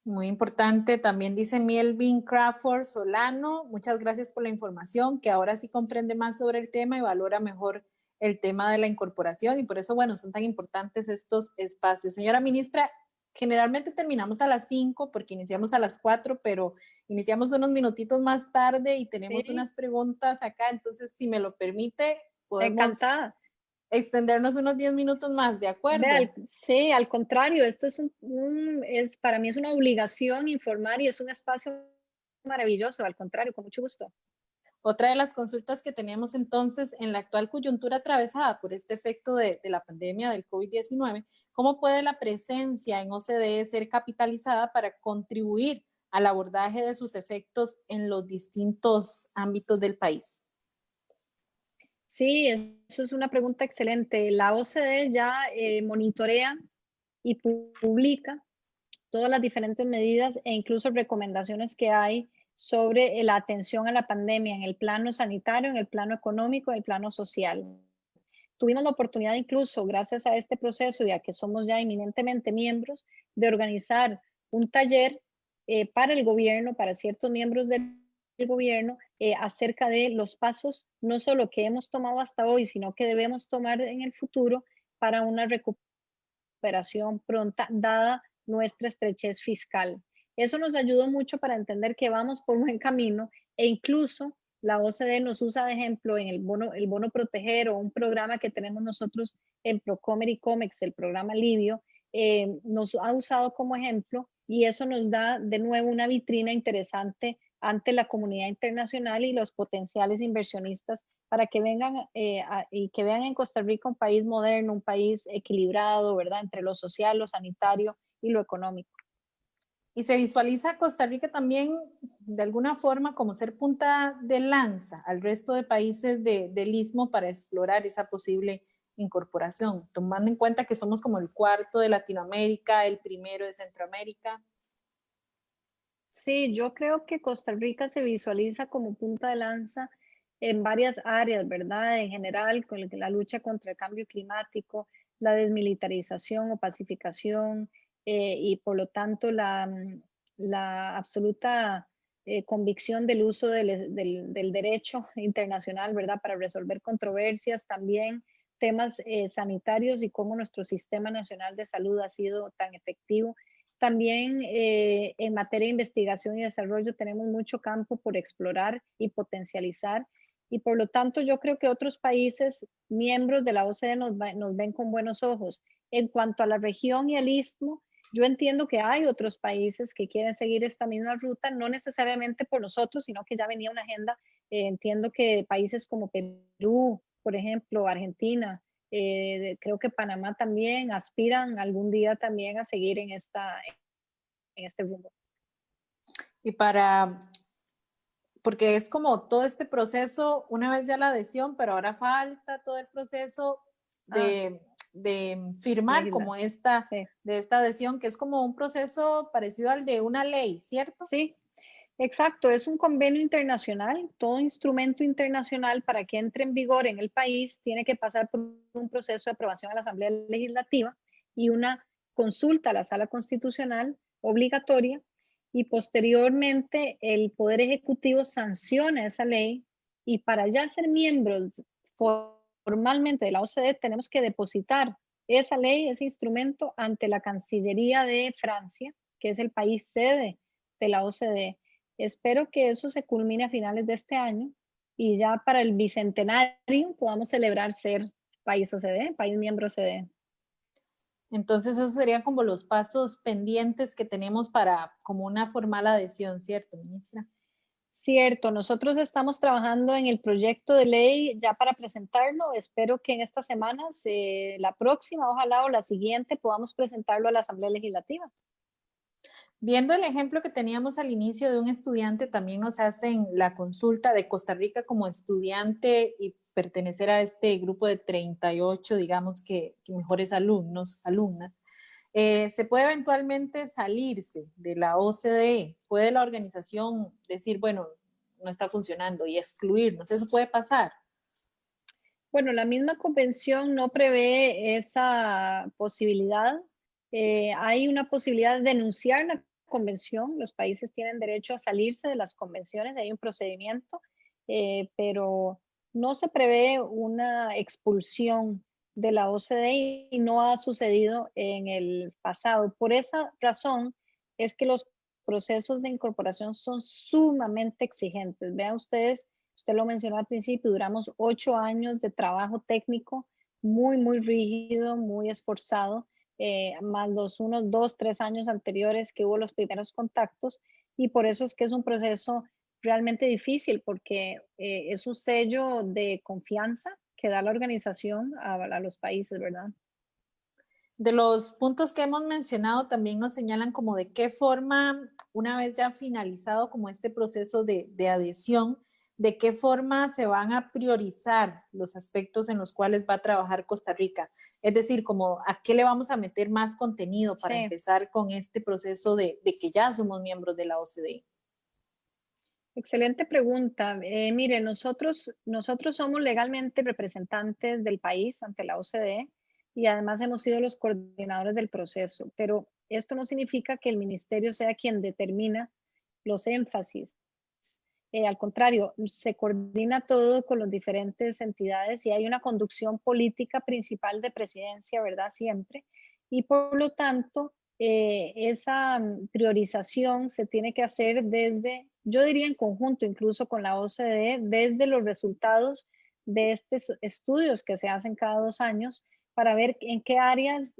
Muy importante, también dice Melvin Crawford Solano, muchas gracias por la información, que ahora sí comprende más sobre el tema y valora mejor el tema de la incorporación, y por eso, bueno, son tan importantes estos espacios. Señora ministra, generalmente terminamos a las 5 porque iniciamos a las 4, pero iniciamos unos minutitos más tarde y tenemos unas preguntas acá, entonces si me lo permite, podemos extendernos unos 10 minutos más, ¿de acuerdo? Sí, al contrario, esto para mí es una obligación informar y es un espacio maravilloso, al contrario, con mucho gusto. Otra de las consultas que tenemos entonces, en la actual coyuntura atravesada por este efecto de la pandemia del COVID-19, ¿cómo puede la presencia en OCDE ser capitalizada para contribuir al abordaje de sus efectos en los distintos ámbitos del país? Sí, eso es una pregunta excelente. La OCDE ya monitorea y publica todas las diferentes medidas e incluso recomendaciones que hay sobre la atención a la pandemia en el plano sanitario, en el plano económico, en el plano social. Tuvimos la oportunidad incluso, gracias a este proceso y a que somos ya eminentemente miembros, de organizar un taller para el gobierno, para ciertos miembros del gobierno, acerca de los pasos, no solo que hemos tomado hasta hoy, sino que debemos tomar en el futuro para una recuperación pronta, dada nuestra estrechez fiscal. Eso nos ayudó mucho para entender que vamos por buen camino, e incluso la OCDE nos usa de ejemplo en el bono proteger, o un programa que tenemos nosotros en Procomer y Comex, el programa Livio, nos ha usado como ejemplo, y eso nos da de nuevo una vitrina interesante ante la comunidad internacional y los potenciales inversionistas para que vengan y que vean en Costa Rica un país moderno, un país equilibrado, ¿verdad? Entre lo social, lo sanitario y lo económico. Y se visualiza a Costa Rica también de alguna forma como ser punta de lanza al resto de países del Istmo para explorar esa posible incorporación, tomando en cuenta que somos como el cuarto de Latinoamérica, el primero de Centroamérica. Sí, yo creo que Costa Rica se visualiza como punta de lanza en varias áreas, ¿verdad? En general, con la lucha contra el cambio climático, la desmilitarización o pacificación, y por lo tanto la absoluta convicción del uso del derecho internacional, ¿verdad? Para resolver controversias, también temas sanitarios y cómo nuestro Sistema Nacional de Salud ha sido tan efectivo. También en materia de investigación y desarrollo tenemos mucho campo por explorar y potencializar, y por lo tanto yo creo que otros países miembros de la OCDE nos ven con buenos ojos. En cuanto a la región y el istmo, yo entiendo que hay otros países que quieren seguir esta misma ruta, no necesariamente por nosotros, sino que ya venía una agenda. Entiendo que países como Perú, por ejemplo, Argentina, creo que Panamá también aspiran algún día también a seguir en este rumbo. Y porque es como todo este proceso, una vez ya la adhesión, pero ahora falta todo el proceso de firmar como de esta adhesión, que es como un proceso parecido al de una ley, ¿cierto? Sí, exacto, es un convenio internacional. Todo instrumento internacional para que entre en vigor en el país tiene que pasar por un proceso de aprobación a la Asamblea Legislativa y una consulta a la Sala Constitucional obligatoria, y posteriormente el Poder Ejecutivo sanciona esa ley, y para ya ser miembros formalmente de la OCDE tenemos que depositar esa ley, ese instrumento ante la Cancillería de Francia, que es el país sede de la OCDE. Espero que eso se culmine a finales de este año y ya para el bicentenario podamos celebrar ser país OCDE, país miembro OCDE. Entonces esos serían como los pasos pendientes que tenemos para como una formal adhesión, ¿cierto, ministra? Cierto, nosotros estamos trabajando en el proyecto de ley ya para presentarlo. Espero que en estas semanas, la próxima, ojalá, o la siguiente, podamos presentarlo a la Asamblea Legislativa. Viendo el ejemplo que teníamos al inicio de un estudiante, también nos hacen la consulta de Costa Rica como estudiante y pertenecer a este grupo de 38, digamos que mejores alumnos, alumnas. ¿Se puede eventualmente salirse de la OCDE? ¿Puede la organización decir, bueno, no está funcionando y excluirnos? ¿Eso puede pasar? Bueno, la misma convención no prevé esa posibilidad. Hay una posibilidad de denunciar la convención. Los países tienen derecho a salirse de las convenciones, hay un procedimiento, pero no se prevé una expulsión de la OCDE y no ha sucedido en el pasado. Por esa razón es que los procesos de incorporación son sumamente exigentes. Vean ustedes, usted lo mencionó al principio, duramos 8 años de trabajo técnico muy rígido, muy esforzado, más los unos 2, 3 años anteriores que hubo los primeros contactos, y por eso es que es un proceso realmente difícil, porque es un sello de confianza que da la organización a los países, ¿verdad? De los puntos que hemos mencionado, también nos señalan como de qué forma, una vez ya finalizado como este proceso de adhesión, de qué forma se van a priorizar los aspectos en los cuales va a trabajar Costa Rica. Es decir, como a qué le vamos a meter más contenido para empezar con este proceso de que ya somos miembros de la OCDE. Excelente pregunta. Mire, nosotros somos legalmente representantes del país ante la OCDE y además hemos sido los coordinadores del proceso, pero esto no significa que el ministerio sea quien determina los énfasis. Al contrario, se coordina todo con las diferentes entidades y hay una conducción política principal de presidencia, ¿verdad? Siempre. Y por lo tanto, esa priorización se tiene que hacer desde, yo diría en conjunto, incluso con la OCDE, desde los resultados de estos estudios que se hacen cada 2 años para ver en qué áreas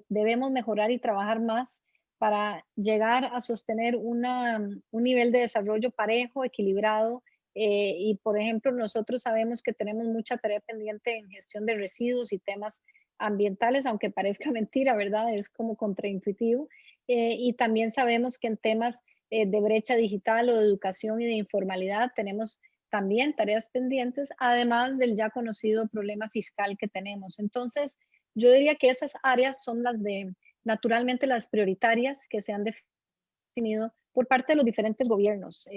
debemos mejorar y trabajar más para llegar a sostener un nivel de desarrollo parejo, equilibrado. Y, por ejemplo, nosotros sabemos que tenemos mucha tarea pendiente en gestión de residuos y temas ambientales, aunque parezca mentira, ¿verdad? Es como contraintuitivo. Y también sabemos que en temas de brecha digital o de educación y de informalidad tenemos también tareas pendientes, además del ya conocido problema fiscal que tenemos. Entonces, yo diría que esas áreas son las de, naturalmente, las prioritarias que se han definido por parte de los diferentes gobiernos.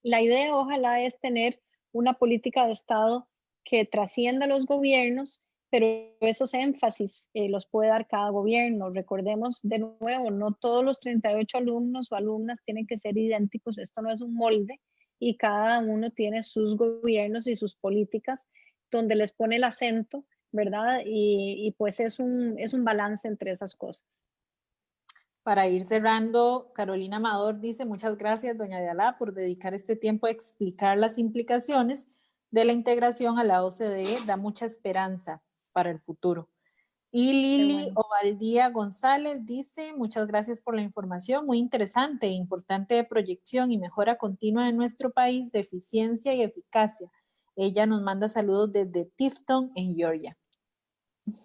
La idea, ojalá, es tener una política de Estado que trascienda los gobiernos, pero esos énfasis los puede dar cada gobierno. Recordemos de nuevo, no todos los 38 alumnos o alumnas tienen que ser idénticos, esto no es un molde, y cada uno tiene sus gobiernos y sus políticas donde les pone el acento, ¿verdad? Y pues es un balance entre esas cosas. Para ir cerrando, Carolina Amador dice: muchas gracias, doña Dialá, por dedicar este tiempo a explicar las implicaciones de la integración a la OCDE. Da mucha esperanza para el futuro. Y Lili bueno. Ovaldía González dice, muchas gracias por la información, muy interesante e importante de proyección y mejora continua de nuestro país de eficiencia y eficacia. Ella nos manda saludos desde Tifton, en Georgia.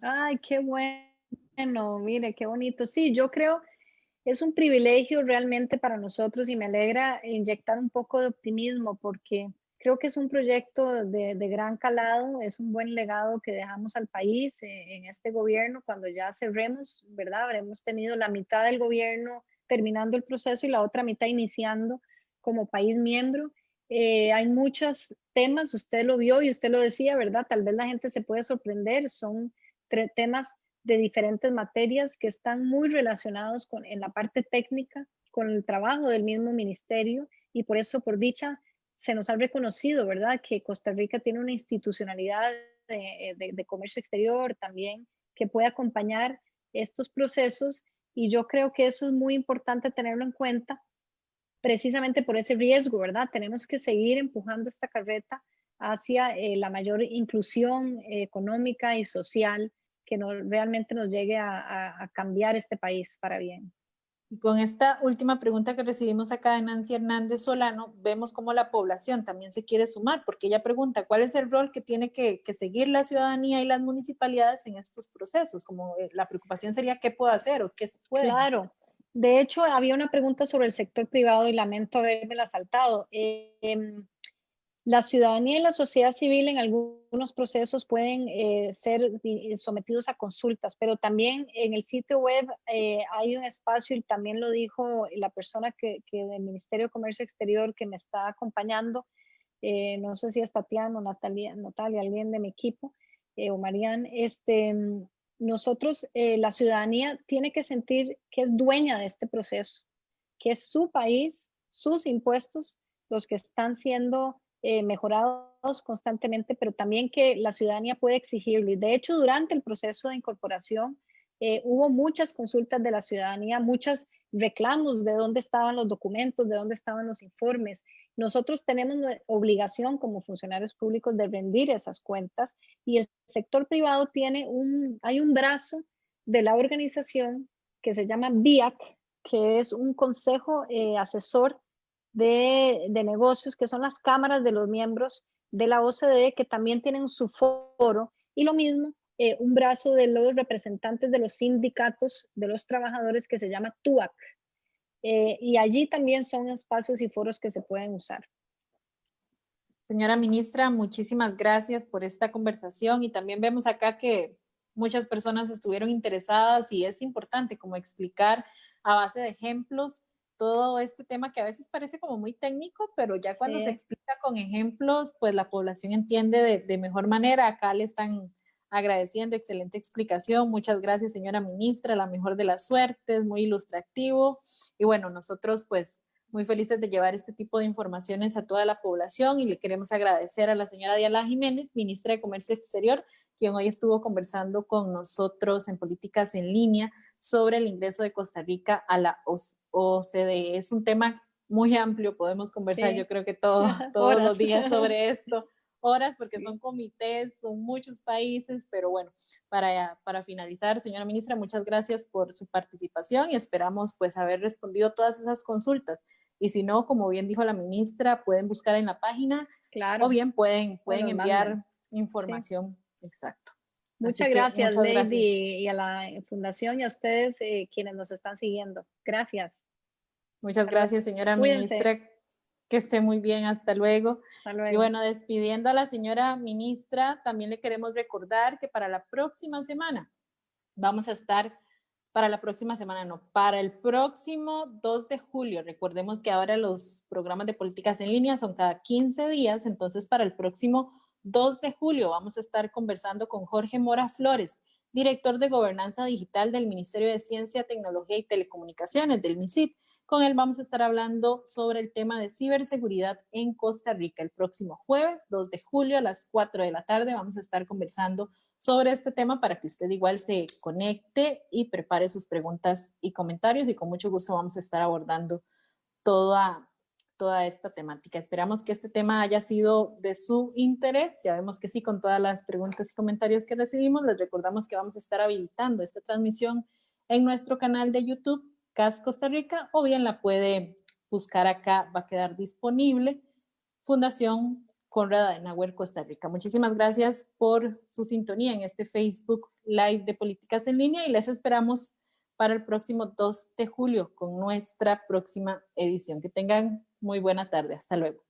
Ay, qué bueno, mire, qué bonito. Sí, yo creo es un privilegio realmente para nosotros y me alegra inyectar un poco de optimismo porque creo que es un proyecto de gran calado, es un buen legado que dejamos al país en este gobierno. Cuando ya cerremos, ¿verdad? Habremos tenido la mitad del gobierno terminando el proceso y la otra mitad iniciando como país miembro. Hay muchos temas, usted lo vio y usted lo decía, ¿verdad? Tal vez la gente se puede sorprender, son temas de diferentes materias que están muy relacionados en la parte técnica, con el trabajo del mismo ministerio y por eso, por dicha, se nos ha reconocido, ¿verdad?, que Costa Rica tiene una institucionalidad de comercio exterior también que puede acompañar estos procesos y yo creo que eso es muy importante tenerlo en cuenta precisamente por ese riesgo, ¿verdad? Tenemos que seguir empujando esta carreta hacia la mayor inclusión económica y social que realmente nos llegue a cambiar este país para bien. Y con esta última pregunta que recibimos acá de Nancy Hernández Solano, vemos cómo la población también se quiere sumar, porque ella pregunta, ¿cuál es el rol que tiene que seguir la ciudadanía y las municipalidades en estos procesos? Como la preocupación sería, ¿qué puedo hacer o qué se pueden hacer? Claro. De hecho, había una pregunta sobre el sector privado y lamento habérmela saltado. La ciudadanía y la sociedad civil en algunos procesos pueden ser sometidos a consultas, pero también en el sitio web hay un espacio y también lo dijo la persona que del Ministerio de Comercio Exterior que me está acompañando, no sé si es Tatiana o Natalia, alguien de mi equipo, o Marian, nosotros, la ciudadanía tiene que sentir que es dueña de este proceso, que es su país, sus impuestos, los que están siendo mejorados constantemente, pero también que la ciudadanía puede exigirlo. Y de hecho, durante el proceso de incorporación, hubo muchas consultas de la ciudadanía, muchos reclamos de dónde estaban los documentos, de dónde estaban los informes. Nosotros tenemos obligación como funcionarios públicos de rendir esas cuentas y el sector privado hay un brazo de la organización que se llama BIAC, que es un consejo asesor de negocios, que son las cámaras de los miembros de la OCDE, que también tienen su foro, y lo mismo, un brazo de los representantes de los sindicatos de los trabajadores que se llama TUAC. Y allí también son espacios y foros que se pueden usar. Señora ministra, muchísimas gracias por esta conversación y también vemos acá que muchas personas estuvieron interesadas y es importante como explicar a base de ejemplos todo este tema que a veces parece como muy técnico, pero ya cuando se explica con ejemplos, pues la población entiende de mejor manera. Acá le están agradeciendo, excelente explicación. Muchas gracias, señora ministra, la mejor de las suertes, muy ilustrativo. Y bueno, nosotros pues muy felices de llevar este tipo de informaciones a toda la población y le queremos agradecer a la señora Diala Jiménez, ministra de Comercio Exterior, quien hoy estuvo conversando con nosotros en Políticas en Línea sobre el ingreso de Costa Rica a la OCDE. Es un tema muy amplio, podemos conversar yo creo que todos los días sobre esto, horas porque son comités, son muchos países, pero bueno, para finalizar, señora ministra, muchas gracias por su participación y esperamos pues haber respondido todas esas consultas. Y si no, como bien dijo la ministra, pueden buscar en la página o bien pueden enviar información. Exacto. Muchas gracias, Lady, y a la Fundación y a ustedes quienes nos están siguiendo. Gracias. Muchas gracias, señora ministra. Que esté muy bien. Hasta luego. Hasta luego. Y bueno, despidiendo a la señora ministra, también le queremos recordar que para la próxima semana vamos a estar, para el próximo 2 de julio. Recordemos que ahora los programas de políticas en línea son cada 15 días, entonces para el próximo 2 de julio vamos a estar conversando con Jorge Mora Flores, director de Gobernanza Digital del Ministerio de Ciencia, Tecnología y Telecomunicaciones, del MICIT. Con él vamos a estar hablando sobre el tema de ciberseguridad en Costa Rica. El próximo jueves, 2 de julio, a las 4 de la tarde, vamos a estar conversando sobre este tema para que usted igual se conecte y prepare sus preguntas y comentarios y con mucho gusto vamos a estar abordando toda toda esta temática. Esperamos que este tema haya sido de su interés. Ya vemos que sí, con todas las preguntas y comentarios que recibimos. Les recordamos que vamos a estar habilitando esta transmisión en nuestro canal de YouTube, CAS Costa Rica, o bien la puede buscar acá, va a quedar disponible, Fundación Konrad Adenauer Costa Rica. Muchísimas gracias por su sintonía en este Facebook Live de Políticas en Línea y les esperamos para el próximo 2 de julio con nuestra próxima edición. Que tengan muy buena tarde. Hasta luego.